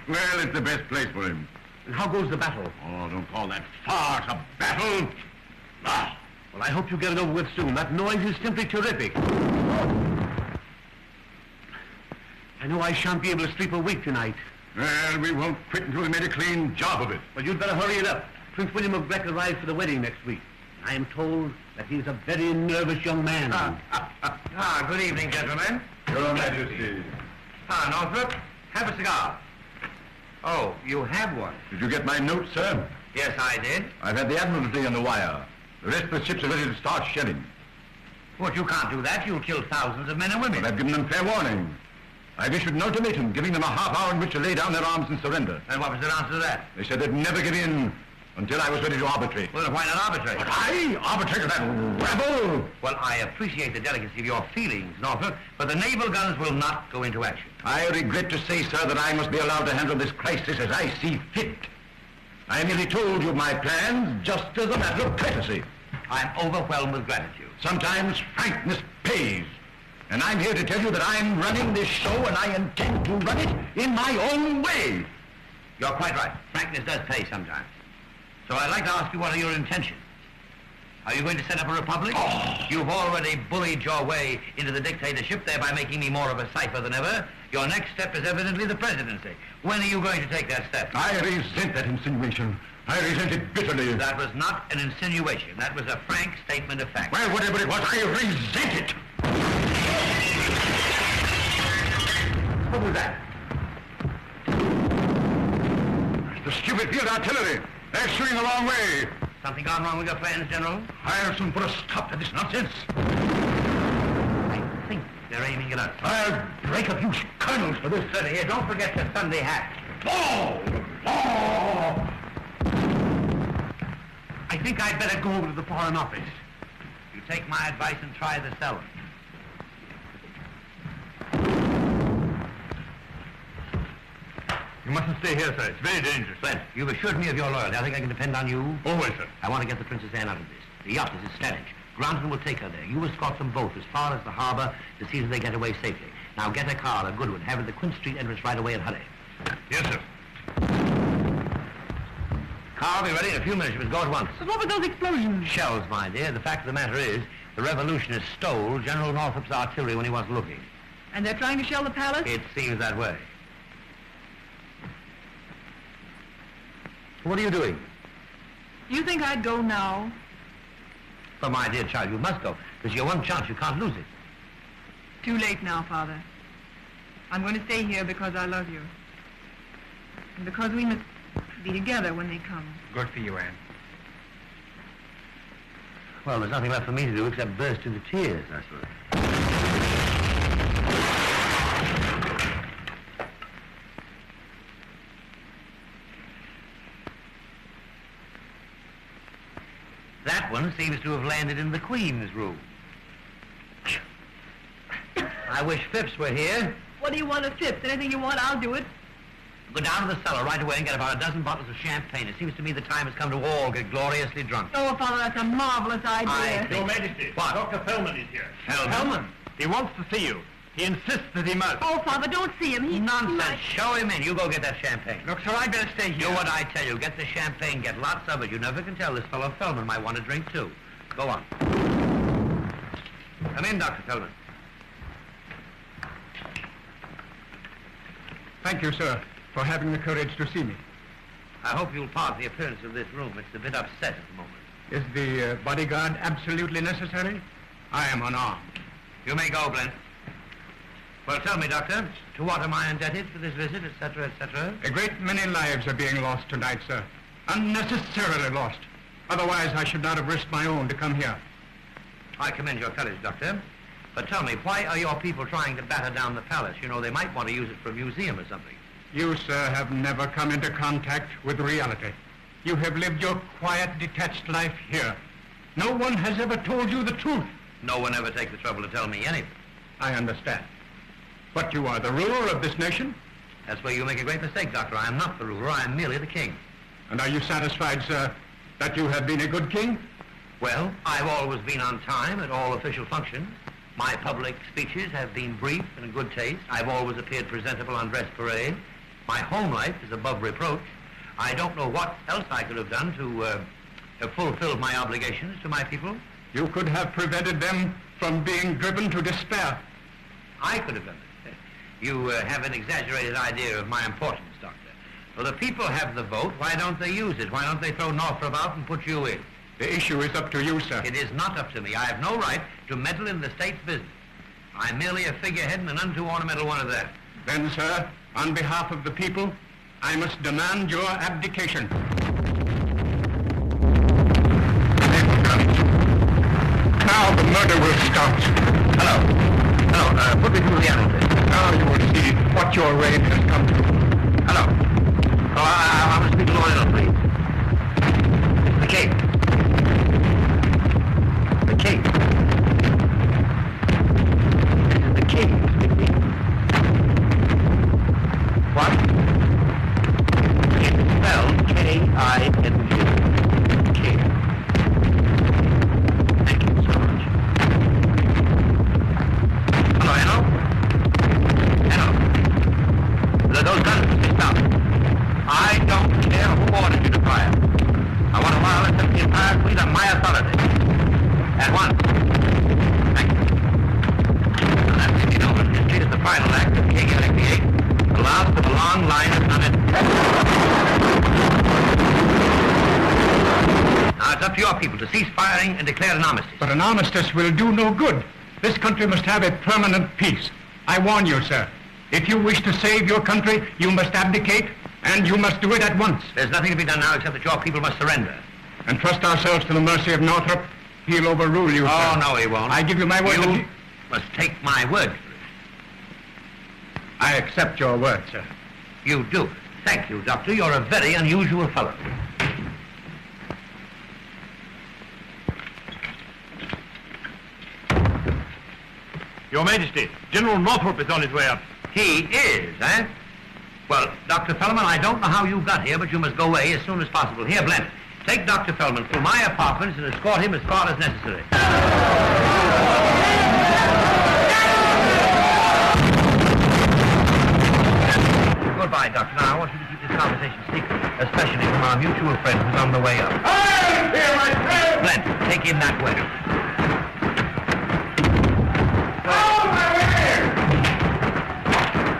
Well, it's the best place for him. And how goes the battle? Oh, don't call that farce a battle. Ah. Well, I hope you get it over with soon. That noise is simply terrific. I know I shan't be able to sleep a week tonight. Well, we won't quit until we made a clean job of it. Well, you'd better hurry it up. Prince William of Grec arrives for the wedding next week. I am told that he's a very nervous young man. Good evening, gentlemen. Your Majesty. Northrup, have a cigar. Oh, you have one? Did you get my note, sir? Yes, I did. I've had the Admiralty on the wire. The rest of the ships are ready to start shelling. But you can't do that. You'll kill thousands of men and women. But I've given them fair warning. I've issued an ultimatum giving them a half hour in which to lay down their arms and surrender. And what was their answer to that? They said they'd never give in until I was ready to arbitrate. Well, why not arbitrate? But I arbitrate with that rebel! Well, I appreciate the delicacy of your feelings, Northrup, but the naval guns will not go into action. I regret to say, sir, that I must be allowed to handle this crisis as I see fit. I merely told you my plans just as a matter of courtesy. I'm overwhelmed with gratitude. Sometimes frankness pays. And I'm here to tell you that I'm running this show and I intend to run it in my own way. You're quite right. Frankness does pay sometimes. So I'd like to ask you, what are your intentions? Are you going to set up a republic? Oh. You've already bullied your way into the dictatorship, thereby making me more of a cipher than ever. Your next step is evidently the presidency. When are you going to take that step? I resent that insinuation. I resent it bitterly. That was not an insinuation. That was a frank statement of fact. Well, whatever it was, I resent it. What was that? The stupid field artillery. They're shooting the wrong way. Something gone wrong with your plans, General? I'll soon put a stop to this nonsense. I think they're aiming at us. I'll break a few kernels for this. Steady here. Don't forget your Sunday hat. Oh! Oh! I think I'd better go over to the Foreign Office. You take my advice and try the cellar. You mustn't stay here, sir. It's very dangerous. Blent, you've assured me of your loyalty. I think I can depend on you. Always, sir. I want to get the Princess Anne out of this. The yacht is established. Granton will take her there. You escort them both as far as the harbor to see that they get away safely. Now get a car, a good one. Have it at the Quint Street entrance right away and hurry. Yes, sir. Car will be ready in a few minutes. You must go at once. But what were those explosions? Shells, my dear. The fact of the matter is, the revolutionists stole General Northrup's artillery when he wasn't looking. And they're trying to shell the palace? It seems that way. What are you doing? You think I'd go now? But my dear child, you must go. This is your one chance. You can't lose it. Too late now, Father. I'm going to stay here because I love you. And because we must be together when they come. Good for you, Anne. Well, there's nothing left for me to do except burst into tears, I suppose. That one seems to have landed in the Queen's room. I wish Phipps were here. What do you want of Phipps? Anything you want, I'll do it. Go down to the cellar right away and get about a dozen bottles of champagne. It seems to me the time has come to all get gloriously drunk. Oh, Father, that's a marvelous idea. I think... Your Majesty, What? Dr. Fellman is here. Fellman? He wants to see you. He insists that he must. Oh, Father, don't see him. He Nonsense. Show him in. You go get that champagne. Look, sir, I'd better stay here. Do what I tell you. Get the champagne. Get lots of it. You never can tell. This fellow Fellman might want to drink, too. Go on. Come in, Dr. Fellman. Thank you, sir, for having the courage to see me. I hope you'll pardon the appearance of this room. It's a bit upset at the moment. Is the bodyguard absolutely necessary? I am unarmed. You may go, Blent. Well, tell me, Doctor, to what am I indebted for this visit, etc., etc.? A great many lives are being lost tonight, sir. Unnecessarily lost. Otherwise, I should not have risked my own to come here. I commend your courage, Doctor. But tell me, why are your people trying to batter down the palace? You know, they might want to use it for a museum or something. You, sir, have never come into contact with reality. You have lived your quiet, detached life here. No one has ever told you the truth. No one ever takes the trouble to tell me anything. I understand. But you are the ruler of this nation. That's where you make a great mistake, Doctor. I am not the ruler. I am merely the king. And are you satisfied, sir, that you have been a good king? Well, I've always been on time at all official functions. My public speeches have been brief and in good taste. I've always appeared presentable on dress parade. My home life is above reproach. I don't know what else I could have done to have fulfilled my obligations to my people. You could have prevented them from being driven to despair. I could have done it. You have an exaggerated idea of my importance, Doctor. Well, the people have the vote. Why don't they use it? Why don't they throw Northrup out and put you in? The issue is up to you, sir. It is not up to me. I have no right to meddle in the state's business. I'm merely a figurehead and an unto ornamental one of that. Then, sir, on behalf of the people, I must demand your abdication. Now the murder will start. Hello, put me through the animal pit. Now you will see what your reign has come to. Hello. Oh, I must speak to Lowell, please. It's the Cape. The Cape. This is the Cape, speaking. What? It's spelled K-I-N-G. Cape. Thank you so much. Hello? Those guns must be stopped. I don't care who ordered you to fire. I want to wireless the entire fleet on my authority. At once. Thank you. And that's if you know that history is the final act of King Emery VIII, the last of a long line of unit. Now it's up to your people to cease firing and declare an armistice. But an armistice will do no good. This country must have a permanent peace. I warn you, sir. If you wish to save your country, you must abdicate, and you must do it at once. There's nothing to be done now except that your people must surrender. And trust ourselves to the mercy of Northrup. He'll overrule you, Oh, sir. no, he won't. I give you my word. You must take my word for it. I accept your word, sir. You do. Thank you, Doctor. You're a very unusual fellow. Your Majesty, General Northrup is on his way up. He is, eh? Well, Dr. Fellman, I don't know how you got here, but you must go away as soon as possible. Here, Blent, take Dr. Fellman through my apartments and escort him as far as necessary. Goodbye, Doctor. Now, I want you to keep this conversation secret, especially from our mutual friend who's on the way up. I'm here, my friend! Blent, take him that way.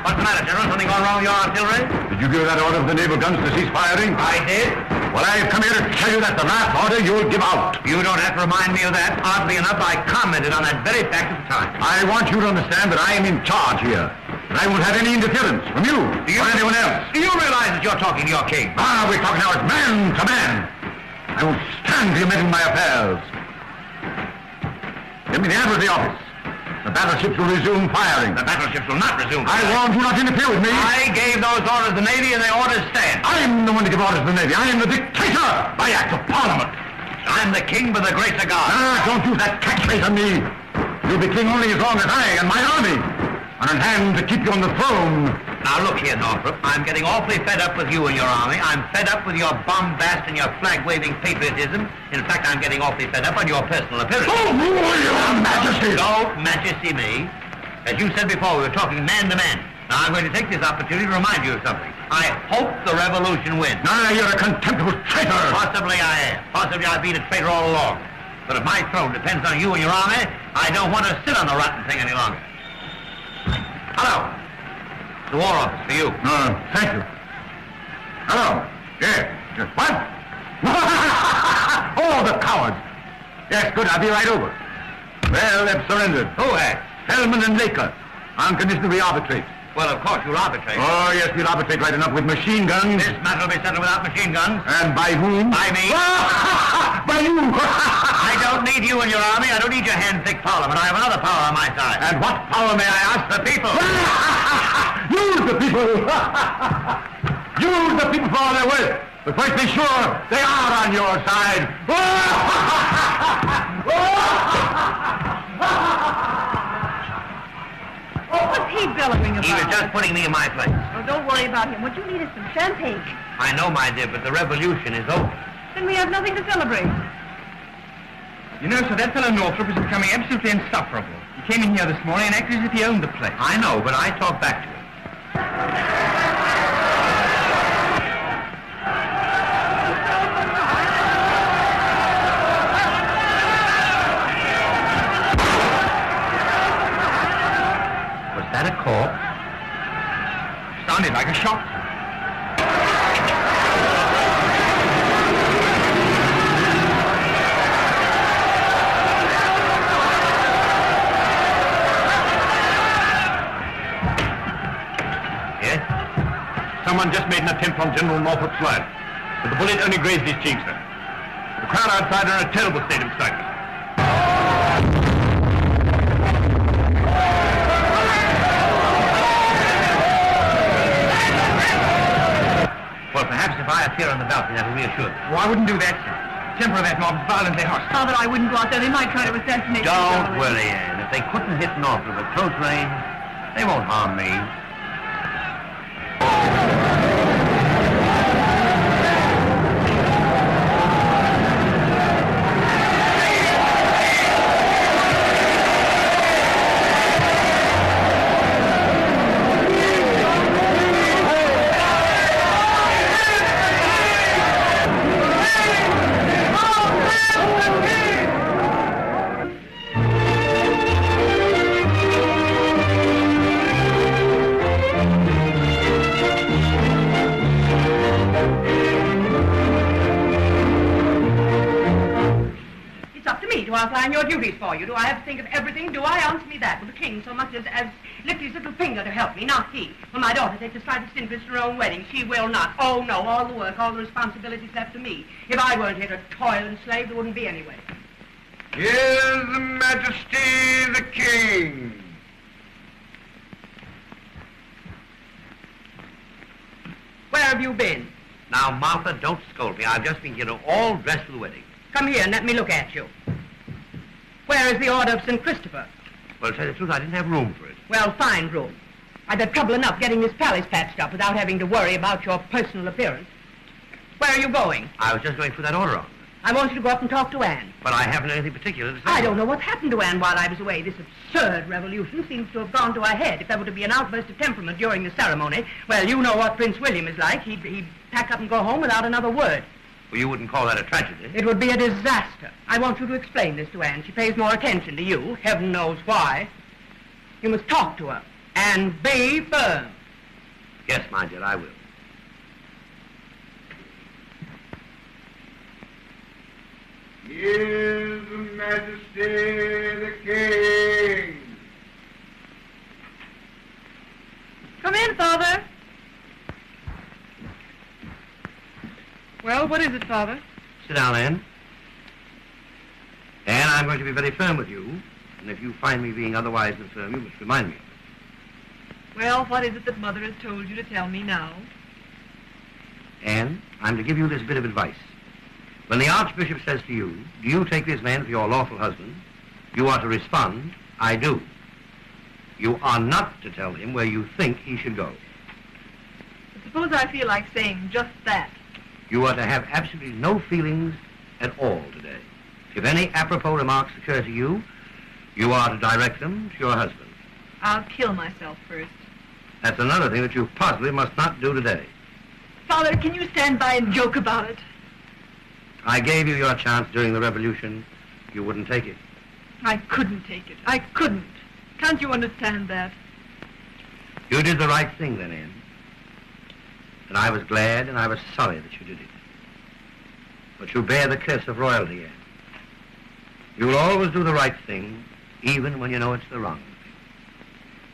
What's the matter, General? Something gone wrong with your artillery? Did you give that order for the naval guns to cease firing? I did. Well, I've come here to tell you that the last order you'll give out. You don't have to remind me of that. Oddly enough, I commented on that very fact at the time. I want you to understand that I am in charge here. And I won't have any interference from you or anyone else. Do you realize that you're talking to your king? We're talking now as man to man. I won't stand for you meddling in my affairs. Give me the Admiralty office. The battleships will resume firing. The battleships will not resume I firing. warned you not to interfere with me. I gave those orders to the Navy, and the orders stand. I'm the one to give orders to the Navy. I am the dictator by act of Parliament. I'm the king by the grace of God. Don't use that catchphrase on me. You'll be king only as long as I and my army are in hand to keep you on the throne. Now, look here, Northrup. I'm getting awfully fed up with you and your army. I'm fed up with your bombast and your flag-waving patriotism. In fact, I'm getting awfully fed up on your personal appearance. Oh, your Majesty! Don't majesty me. As you said before, we were talking man to man. Now, I'm going to take this opportunity to remind you of something. I hope the revolution wins. You're a contemptible traitor. Possibly I am. Possibly I've been a traitor all along. But if my throne depends on you and your army, I don't want to sit on the rotten thing any longer. Hello. The War Office for you. Thank you. Hello. Yes. What? Oh, the cowards. Yes, good. I'll be right over. Well, they've surrendered. Who has? Fellman and Lita. On condition we arbitrate. Well, of course, you'll arbitrate. Oh, yes, we'll arbitrate right enough with machine guns. This matter will be settled without machine guns. And by whom? By me. By you. I don't need you and your army. I don't need your hand-picked parliament. I have another power on my side. And what power, may I ask? The people. Use the people. Use the people for all they're worth. But first be sure they are on your side. Oh, What was he bellowing about? He was just putting me in my place. Well, don't worry about him. What you need is some champagne. I know, my dear, but the revolution is over. Then we have nothing to celebrate. You know, sir, that fellow Northrup is becoming absolutely insufferable. He came in here this morning and acted as if he owned the place. I know, but I talked back to him. Was that a corpse? Sounded like a shot. Someone just made an attempt on General Northrup's life, but the bullet only grazed his cheek, sir. The crowd outside are in a terrible state of excitement. Well, perhaps if I appear on the balcony, that will reassure them. Oh, I wouldn't do that, sir. The temper of that mob is violently hostile. Father, I wouldn't go out there. They might try to assassinate you. Don't worry, Anne. If they couldn't hit Northrup at close range, they won't harm me. Outline your duties for you. Do I have to think of everything? Do I? Answer me that. Will the king so much as lift his little finger to help me? Not he. Will my daughter take the slightest interest in her own wedding? She will not. Oh, no. All the work, all the responsibilities left to me. If I weren't here to toil and slave, there wouldn't be any way. Here's the Majesty the King. Where have you been? Now, Martha, don't scold me. I've just been here all dressed for the wedding. Come here and let me look at you. Where is the Order of St. Christopher? Well, to tell you the truth, I didn't have room for it. Well, fine room. I've had trouble enough getting this palace patched up without having to worry about your personal appearance. Where are you going? I was just going through that order on. I want you to go up and talk to Anne. But I haven't anything particular to say. I don't know what's happened to Anne while I was away. This absurd revolution seems to have gone to her head. If there were to be an outburst of temperament during the ceremony, well, you know what Prince William is like. He'd pack up and go home without another word. Well, you wouldn't call that a tragedy. It would be a disaster. I want you to explain this to Anne. She pays more attention to you. Heaven knows why. You must talk to her and be firm. Yes, my dear, I will. Here's the Majesty the King. Come in, Father. Well, what is it, Father? Sit down, Anne. Anne, I'm going to be very firm with you, and if you find me being otherwise than firm, you must remind me of it. Well, what is it that Mother has told you to tell me now? Anne, I'm to give you this bit of advice. When the Archbishop says to you, do you take this man for your lawful husband, you are to respond, I do. You are not to tell him where you think he should go. But suppose I feel like saying just that. You are to have absolutely no feelings at all today. If any apropos remarks occur to you, you are to direct them to your husband. I'll kill myself first. That's another thing that you possibly must not do today. Father, can you stand by and joke about it? I gave you your chance during the revolution. You wouldn't take it. I couldn't take it. I couldn't. Can't you understand that? You did the right thing then, Anne. And I was glad and I was sorry that you did it. But you bear the curse of royalty, Anne. You will always do the right thing, even when you know it's the wrong thing.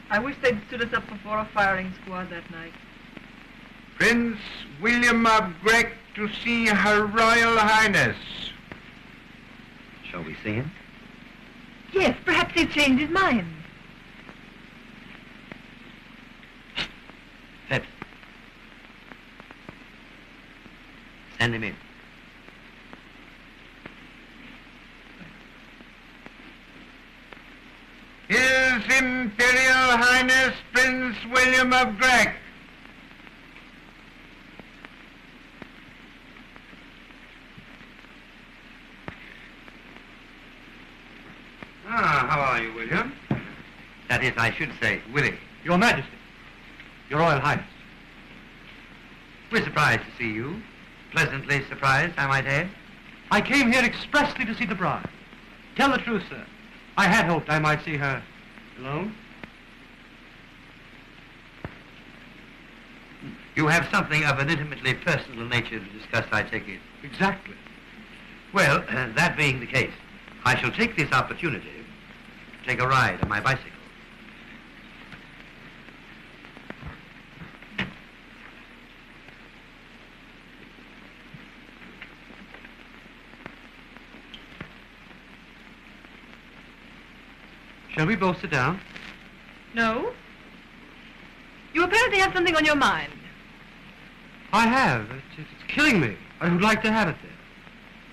I wish they'd stood us up before a firing squad that night. Prince William of Grec to see Her Royal Highness. Shall we see him? Yes, perhaps he'd changed his mind. Phipps. Send him in. His Imperial Highness Prince William of Grec. Ah, how are you, William? That is, I should say, Willie. Your Majesty. Your Royal Highness. We're surprised to see you. Pleasantly surprised, I might add. I came here expressly to see the bride. Tell the truth, sir. I had hoped I might see her alone. You have something of an intimately personal nature to discuss, I take it. Exactly. Well, that being the case, I shall take this opportunity to take a ride on my bicycle. Shall we both sit down? No? You apparently have something on your mind. I have. It's killing me. I would like to have it there.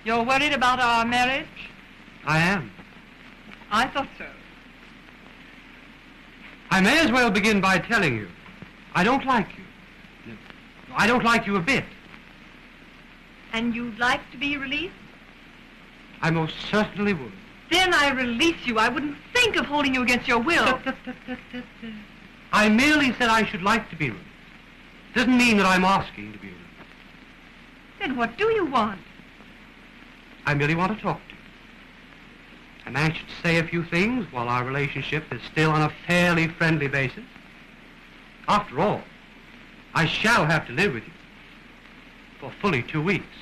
You're worried about our marriage? I am. I thought so. I may as well begin by telling you, I don't like you. I don't like you a bit. And you'd like to be released? I most certainly would. Then I release you. I wouldn't think of holding you against your will. I merely said I should like to be released. Doesn't mean that I'm asking to be released. Then what do you want? I merely want to talk to you. I'm anxious to say a few things while our relationship is still on a fairly friendly basis. After all, I shall have to live with you for fully 2 weeks.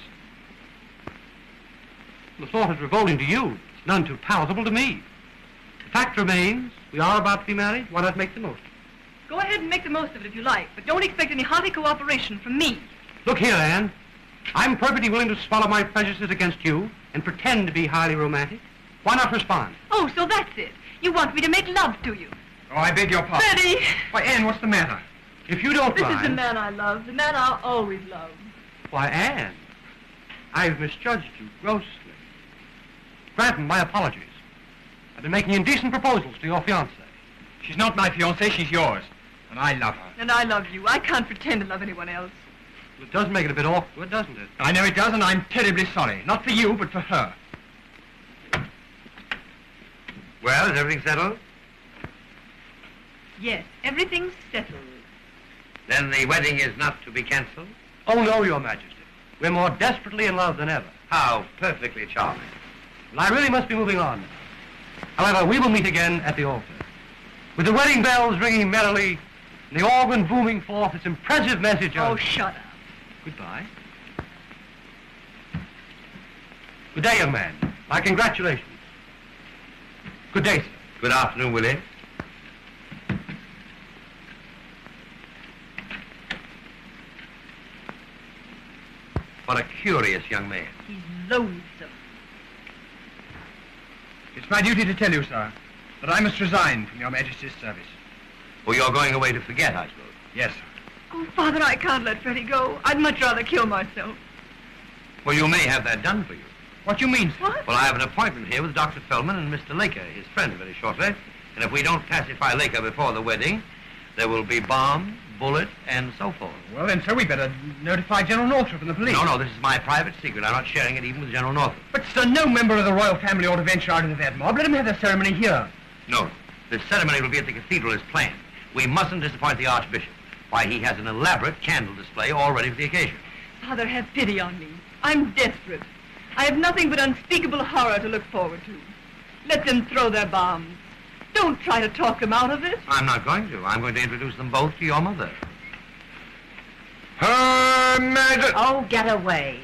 The thought of revolting to you is none too palatable to me. The fact remains, we are about to be married. Why not make the most of it? Go ahead and make the most of it if you like, but don't expect any hearty cooperation from me. Look here, Anne. I'm perfectly willing to swallow my prejudices against you and pretend to be highly romantic. Why not respond? Oh, so that's it. You want me to make love to you. Oh, I beg your pardon. Freddie! Why, Anne, what's the matter? If you don't This mind... is the man I love, the man I'll always love. Why, Anne, I've misjudged you grossly. Granton, my apologies. I've been making indecent proposals to your fiancée. She's not my fiancée, she's yours. And I love her. And I love you. I can't pretend to love anyone else. Well, it does make it a bit awkward, doesn't it? I know it does, and I'm terribly sorry. Not for you, but for her. Well, is everything settled? Yes, everything's settled. Then the wedding is not to be cancelled? Oh, no, Your Majesty. We're more desperately in love than ever. How perfectly charming. Well, I really must be moving on. However, we will meet again at the altar. With the wedding bells ringing merrily, and the organ booming forth its impressive message of... Oh, shut up. Goodbye. Good day, young man. My congratulations. Good day, sir. Good afternoon, Willie. What a curious young man. He's lonesome. It's my duty to tell you, sir, that I must resign from Your Majesty's service. Well, you're going away to forget, I suppose. Yes, sir. Oh, Father, I can't let Freddie go. I'd much rather kill myself. Well, you may have that done for you. What do you mean, sir? What? Well, I have an appointment here with Dr. Fellman and Mr. Lita, his friend, very shortly. And if we don't pacify Lita before the wedding, there will be bomb, bullet, and so forth. Well, then, sir, we better notify General Northrup and the police. No, this is my private secret. I'm not sharing it even with General Northrup. But, sir, no member of the royal family ought to venture out into that mob. Let him have the ceremony here. No, the ceremony will be at the cathedral as planned. We mustn't disappoint the Archbishop. Why, he has an elaborate candle display all ready for the occasion. Father, have pity on me. I'm desperate. I have nothing but unspeakable horror to look forward to. Let them throw their bombs. Don't try to talk them out of it. I'm not going to. I'm going to introduce them both to your mother. Her Majesty... Oh, get away.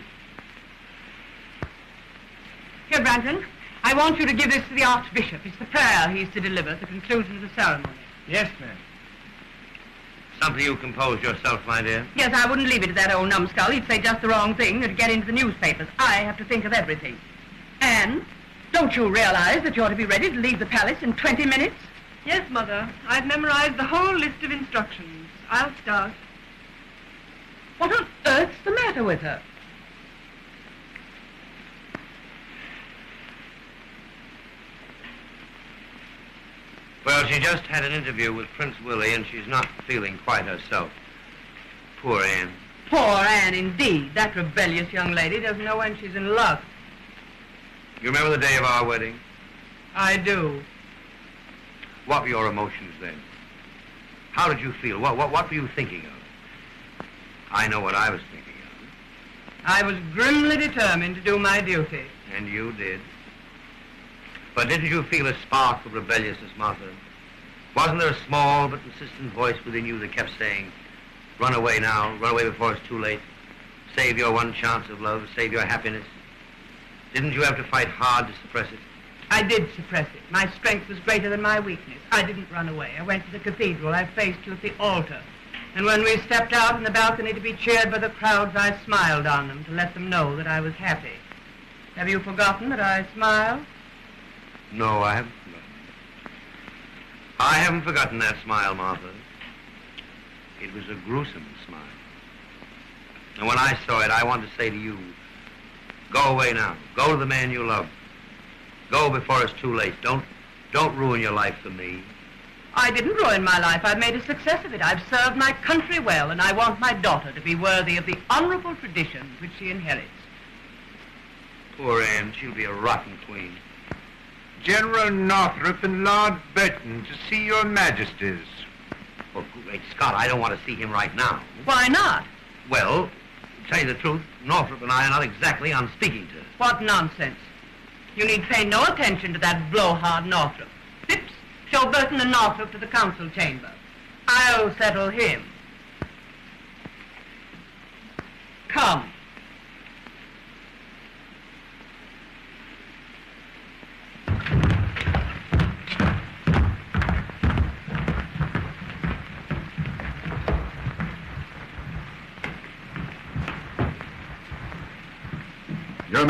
Here, Granton, I want you to give this to the Archbishop. It's the prayer he's to deliver at the conclusion of the ceremony. Yes, ma'am. Something you composed yourself, my dear. Yes, I wouldn't leave it to that old numbskull. He'd say just the wrong thing. It'd get into the newspapers. I have to think of everything. And don't you realize that you're to be ready to leave the palace in 20 minutes? Yes, Mother. I've memorized the whole list of instructions. I'll start. What on earth's the matter with her? Well, she just had an interview with Prince Willie, and she's not feeling quite herself. Poor Anne. Poor Anne, indeed. That rebellious young lady doesn't know when she's in love. You remember the day of our wedding? I do. What were your emotions then? How did you feel? What were you thinking of? I know what I was thinking of. I was grimly determined to do my duty. And you did. But didn't you feel a spark of rebelliousness, Martha? Wasn't there a small but insistent voice within you that kept saying, run away now, run away before it's too late, save your one chance of love, save your happiness? Didn't you have to fight hard to suppress it? I did suppress it. My strength was greater than my weakness. I didn't run away. I went to the cathedral. I faced you at the altar. And when we stepped out in the balcony to be cheered by the crowds, I smiled on them to let them know that I was happy. Have you forgotten that I smiled? No, I haven't forgotten. I haven't forgotten that smile, Martha. It was a gruesome smile. And when I saw it, I wanted to say to you, go away now. Go to the man you love. Go before it's too late. Don't ruin your life for me. I didn't ruin my life. I've made a success of it. I've served my country well, and I want my daughter to be worthy of the honorable traditions which she inherits. Poor Anne, she'll be a rotten queen. General Northrup and Lord Burton to see your majesties. Oh, great Scott, I don't want to see him right now. Why not? Well, to tell you the truth, Northrup and I are not exactly on speaking terms. What nonsense. You need pay no attention to that blowhard Northrup. Phipps, show Burton and Northrup to the council chamber. I'll settle him. Come. Your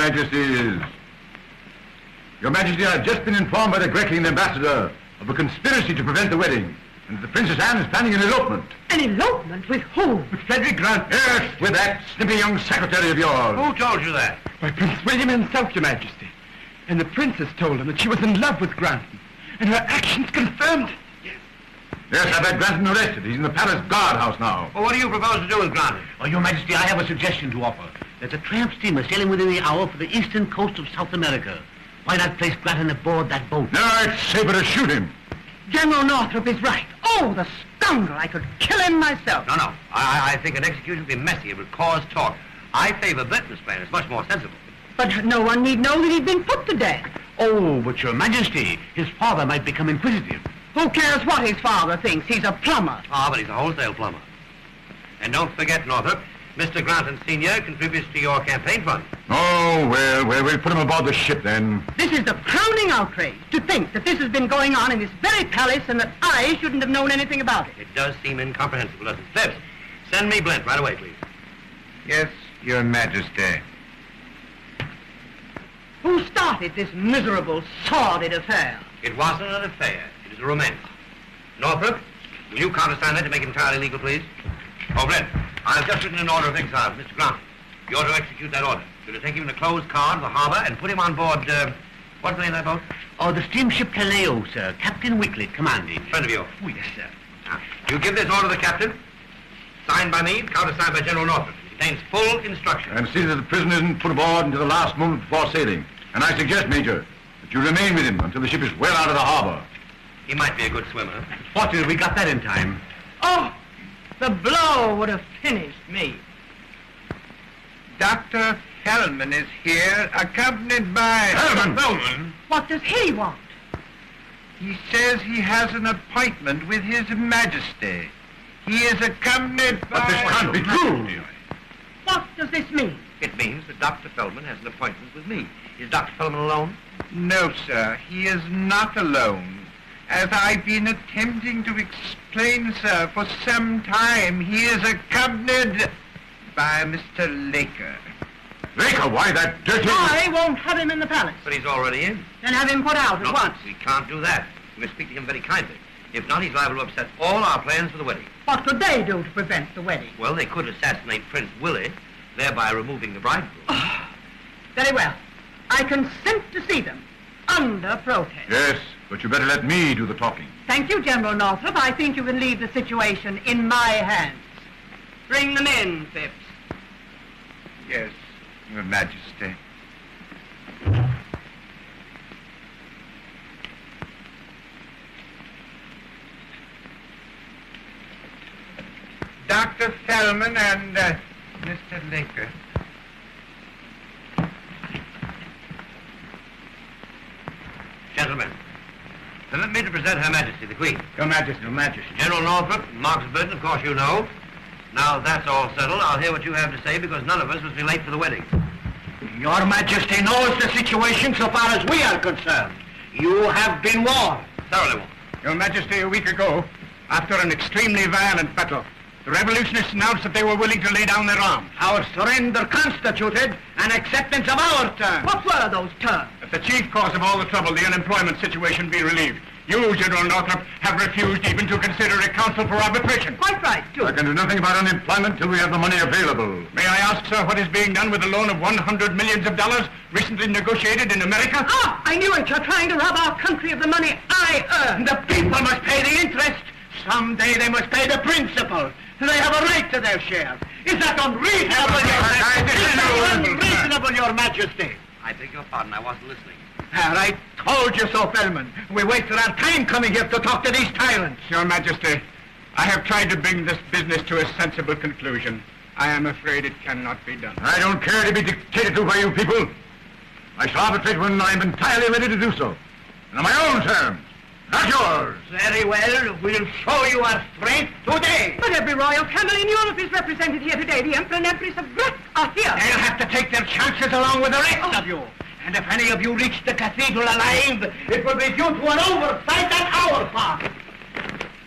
Majesty, I have just been informed by the Grecian ambassador of a conspiracy to prevent the wedding, and the Princess Anne is planning an elopement. An elopement? With who? With Frederick Granton. Yes, with that snippy young secretary of yours. Who told you that? By Prince William himself, Your Majesty. And the princess told him that she was in love with Granton, and her actions confirmed. Yes, I've had Granton arrested. He's in the palace guardhouse now. Well, what do you propose to do with Granton? Oh, Your Majesty, I have a suggestion to offer. There's a tramp steamer sailing within the hour for the eastern coast of South America. Why not place Granton aboard that boat? No, it's safer to shoot him. General Northrup is right. Oh, the scoundrel. I could kill him myself. No. I think an execution would be messy. It would cause talk. I favor Blenton's plan. It's much more sensible. But no one need know that he'd been put to death. Oh, but Your Majesty, his father might become inquisitive. Who cares what his father thinks? He's a plumber. Ah, but he's a wholesale plumber. And don't forget, Northrup, Mr. Granton Sr. contributes to your campaign fund. Oh, well, we'll put him aboard the ship then. This is the crowning outrage, to think that this has been going on in this very palace and that I shouldn't have known anything about it. It does seem incomprehensible, doesn't it? Phipps, send me Blent right away, please. Yes, Your Majesty. Who started this miserable, sordid affair? It wasn't an affair. It is a romance. Northrup, will you countersign that to make it entirely legal, please? Oh, Blent, I've just written an order of exile for Mr. Granton. You're to execute that order. You're to take him in a closed car to the harbor and put him on board, what's the name of that boat? Oh, the steamship Calais, sir. Captain Wickley commanding. Friend of yours. Oh, yes, sir. Now, you give this order to the captain, signed by me, countersigned by General Northrup. It contains full instructions. And see that the prisoner isn't put aboard until the last moment before sailing. And I suggest, Major, that you remain with him until the ship is well out of the harbor. He might be a good swimmer. Fortunately, we got that in time. Oh, the blow would have finished me. Dr. Fellman is here, accompanied by... Fellman? What does he want? He says he has an appointment with His Majesty. He is accompanied by... But this can't be true. What does this mean? It means that Dr. Fellman has an appointment with me. Is Dr. Fellman alone? No, sir, he is not alone. As I've been attempting to explain, sir, for some time, he is accompanied by Mr. Laker. Laker? Why, that dirty... I won't have him in the palace. But he's already in. Then have him put out at once. We can't do that. We must speak to him very kindly. If not, he's liable to upset all our plans for the wedding. What could they do to prevent the wedding? Well, they could assassinate Prince Willie, thereby removing the bridegroom. Very well. I consent to see them, under protest. Yes, But you better let me do the talking. Thank you, General Northrup. I think you can leave the situation in my hands. Bring them in, Phipps. Yes, Your Majesty. Dr. Fellman and Mr. Lita. Gentlemen, permit me to present Her Majesty, the Queen. Your Majesty, Your Majesty. General Northrup, Marquis of Burton, of course you know. Now that's all settled, I'll hear what you have to say because none of us must be late for the wedding. Your Majesty knows the situation so far as we are concerned. You have been warned. Thoroughly warned. Your Majesty, a week ago, after an extremely violent battle, the revolutionists announced that they were willing to lay down their arms. Our surrender constituted an acceptance of our terms. What were those terms? That the chief cause of all the trouble, the unemployment situation, be relieved. You, General Northrup, have refused even to consider a council for arbitration. Quite right, too. I can do nothing about unemployment till we have the money available. May I ask, sir, what is being done with a loan of $100 million recently negotiated in America? Ah, I knew it. You're trying to rob our country of the money I earned. The people must pay the interest. Someday they must pay the principal. They have a right to their share. Is that unreasonable, Your Majesty? Is that unreasonable, Your Majesty? I beg your pardon, I wasn't listening. I told you so, Fellman. We wasted our time coming here to talk to these tyrants. Your Majesty, I have tried to bring this business to a sensible conclusion. I am afraid it cannot be done. I don't care to be dictated to by you people. I shall arbitrate when I'm entirely ready to do so. And on my own terms, not yours. Very well. We'll show you our strength today. But every royal family in Europe is represented here today. The Emperor and Empress of Grec are here. They'll have to take their chances along with the rest of you. And if any of you reach the cathedral alive, it will be due to an oversight on our part.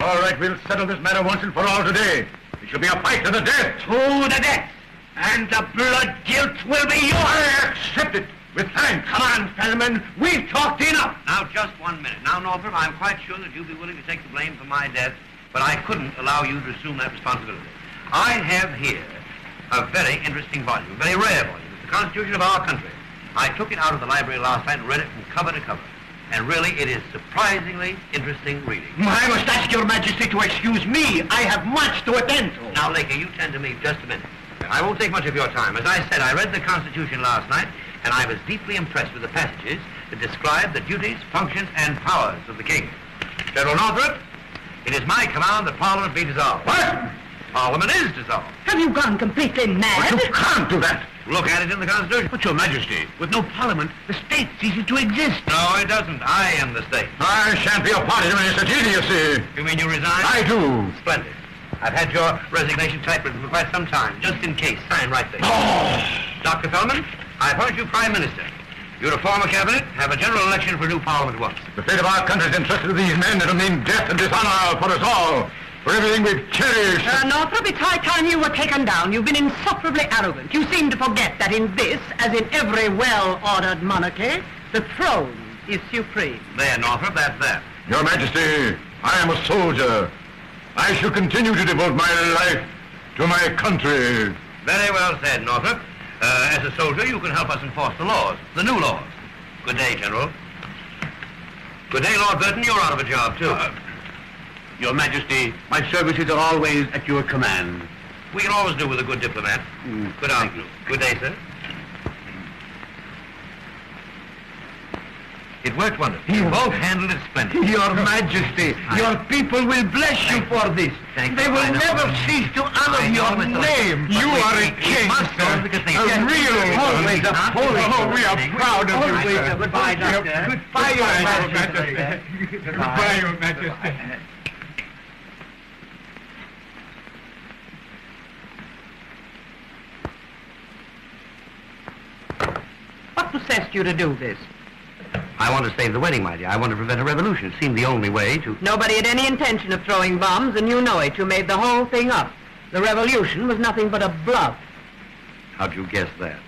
All right, we'll settle this matter once and for all today. It shall be a fight to the death. To the death. And the blood guilt will be yours. I accept it with thanks. Come on, Fellman. We've talked enough. Now, just 1 minute. Now, Northrup, I'm quite sure that you'd be willing to take the blame for my death, but I couldn't allow you to assume that responsibility. I have here a very interesting volume, a very rare volume. It's the Constitution of our country. I took it out of the library last night and read it from cover to cover. And really, it is surprisingly interesting reading. I must ask Your Majesty to excuse me. I have much to attend to. Now, Lita, you tend to me just a minute. I won't take much of your time. As I said, I read the Constitution last night, and I was deeply impressed with the passages that describe the duties, functions, and powers of the king. General Northrup, it is my command that Parliament be dissolved. What? Parliament is dissolved. Have you gone completely mad? But you can't do that. Look at it in the Constitution. But, Your Majesty, with no Parliament, the state ceases to exist. No, it doesn't. I am the state. I shan't be a party to any such idiocy. You mean you resign? I do. Splendid. I've had your resignation typewritten for quite some time, just in case. Sign right there. Oh! Dr. Fellman, I appoint you Prime Minister. You reform a cabinet, have a general election for a new Parliament at once. The fate of our country is entrusted to these men. It'll mean death and dishonor for us all. For everything we've cherished. Northrup, it's high time you were taken down. You've been insufferably arrogant. You seem to forget that in this, as in every well-ordered monarchy, the throne is supreme. There, Northrup, that's that. Your Majesty, I am a soldier. I shall continue to devote my life to my country. Very well said, Northrup. As a soldier, you can help us enforce the laws, the new laws. Good day, General. Good day, Lord Burton. You're out of a job, too. Your Majesty, my services are always at your command. We can always do with a good diplomat. Good afternoon. Good day, sir. It worked wonderfully. You both handled it splendidly. Your Majesty, your people will bless you for this. They will never cease to honor your name. You are a king, sir. A real Always a holy. Oh, we are proud of you, Always sir. Goodbye, Doctor. Goodbye, Your Majesty. Goodbye, Your Majesty. What possessed you to do this? I want to save the wedding, my dear. I want to prevent a revolution. It seemed the only way to... Nobody had any intention of throwing bombs, and you know it. You made the whole thing up. The revolution was nothing but a bluff. How'd you guess that?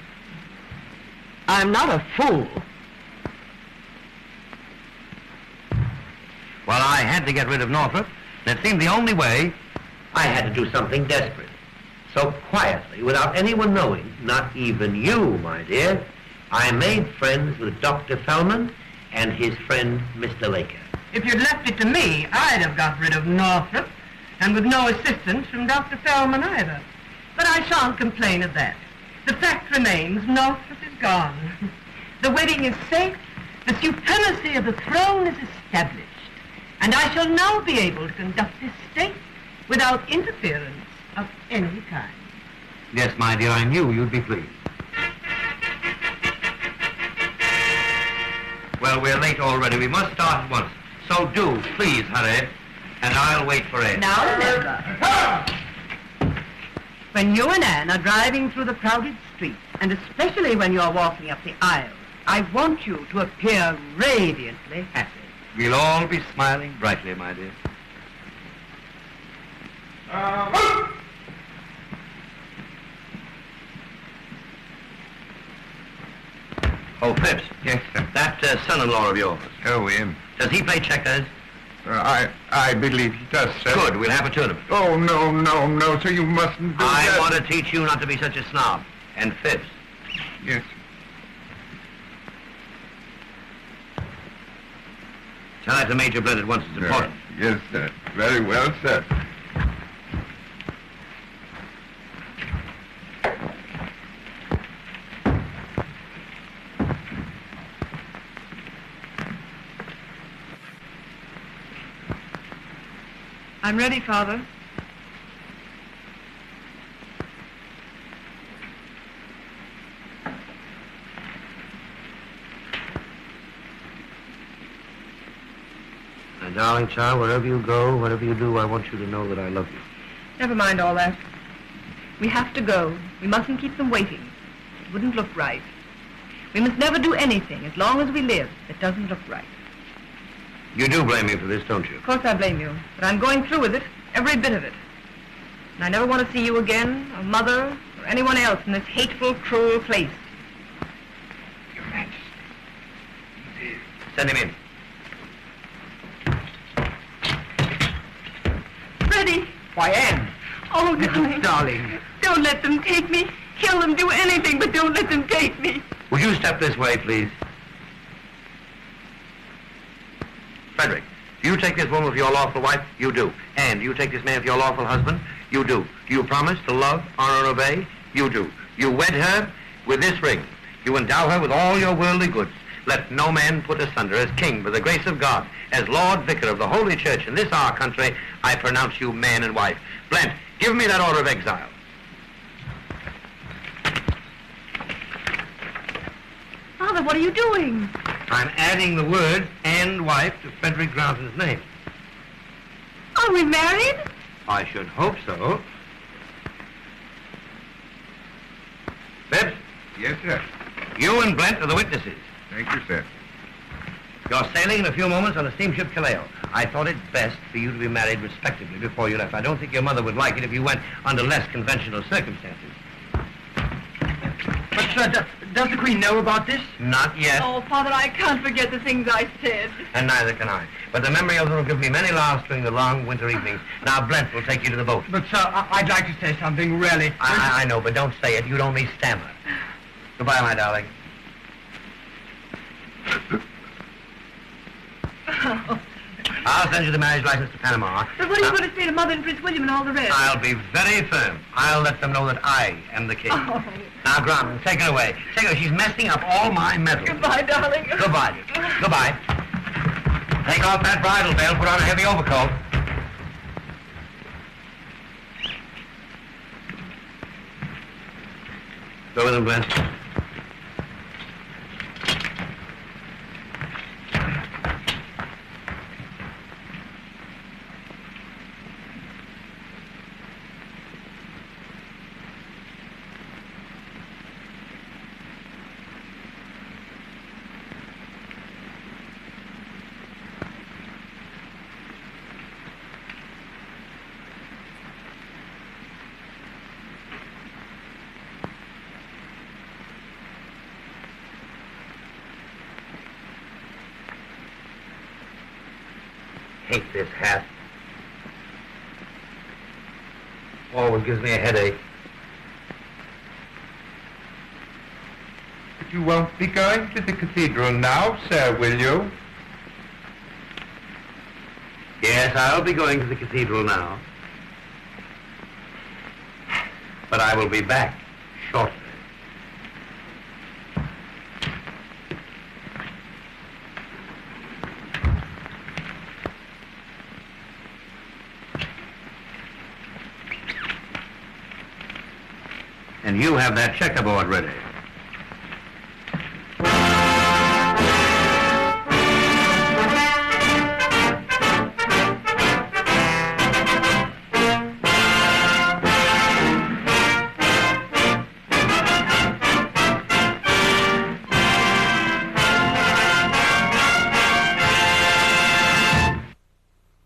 I'm not a fool. Well, I had to get rid of Northrup, and it seemed the only way. I had to do something desperate. So quietly, without anyone knowing, not even you, my dear, I made friends with Dr. Fellman and his friend, Mr. Laker. If you'd left it to me, I'd have got rid of Northrup, and with no assistance from Dr. Fellman either. But I shan't complain of that. The fact remains, Northrup is gone. The wedding is safe, the supremacy of the throne is established, and I shall now be able to conduct this state without interference of any kind. Yes, my dear, I knew you'd be pleased. Well, we're late already. We must start at once. So do, please, hurry, and I'll wait for Ed. Now remember, when you and Anne are driving through the crowded streets, and especially when you're walking up the aisle, I want you to appear radiantly happy. We'll all be smiling brightly, my dear. Oh, Phipps. Yes, sir. That son-in-law of yours. Oh, him. Does he play checkers? I believe he does, sir. Good, we'll have a tournament. Oh, no, sir, you mustn't do I that. want to teach you not to be such a snob. And Phipps. Yes, Tell that to Major Blent at once. It's important. Yes, sir. Very well, sir. I'm ready, Father. My darling child, wherever you go, whatever you do, I want you to know that I love you. Never mind all that. We have to go. We mustn't keep them waiting. It wouldn't look right. We must never do anything, as long as we live, that doesn't look right. You do blame me for this, don't you? Of course I blame you, but I'm going through with it, every bit of it. And I never want to see you again, or Mother, or anyone else in this hateful, cruel place. Your Majesty. Send him in. Freddie! Why, Anne. Oh, darling. Darling. Don't let them take me. Kill them, do anything, but don't let them take me. Would you step this way, please? Frederick, do you take this woman for your lawful wife? You do. And do you take this man for your lawful husband? You do. Do you promise to love, honor, and obey? You do. You wed her with this ring. You endow her with all your worldly goods. Let no man put asunder. As king, by the grace of God, as Lord Vicar of the Holy Church in this our country, I pronounce you man and wife. Blent, give me that order of exile. Father, what are you doing? I'm adding the word and wife to Frederick Granton's name. Are we married? I should hope so. Phipps, Yes, sir. you and Blent are the witnesses. Thank you, sir. You're sailing in a few moments on the steamship Carrol. I thought it best for you to be married respectably before you left. I don't think your mother would like it if you went under less conventional circumstances. But, sir, does the Queen know about this? Not yet, Oh, Father, I can't forget the things I said. and neither can I. But the memory of them will give me many laughs during the long winter evenings. Now, Blent will take you to the boat. But, sir, I'd like to say something, really. I know, but don't say it. You'd only stammer. Goodbye, my darling. I'll send you the marriage license to Panama. But what are you going to say to Mother and Prince William and all the rest? I'll be very firm. I'll let them know that I am the king. Oh. Now, Granton, take her away. Take her. She's messing up all my medals. Goodbye, darling. Goodbye. Goodbye. Take off that bridle veil. Put on a heavy overcoat. Go with him, Blent. Hate this hat. Always gives me a headache. You won't be going to the cathedral now, sir, will you? Yes, I'll be going to the cathedral now. But I will be back shortly. And you have that checkerboard ready.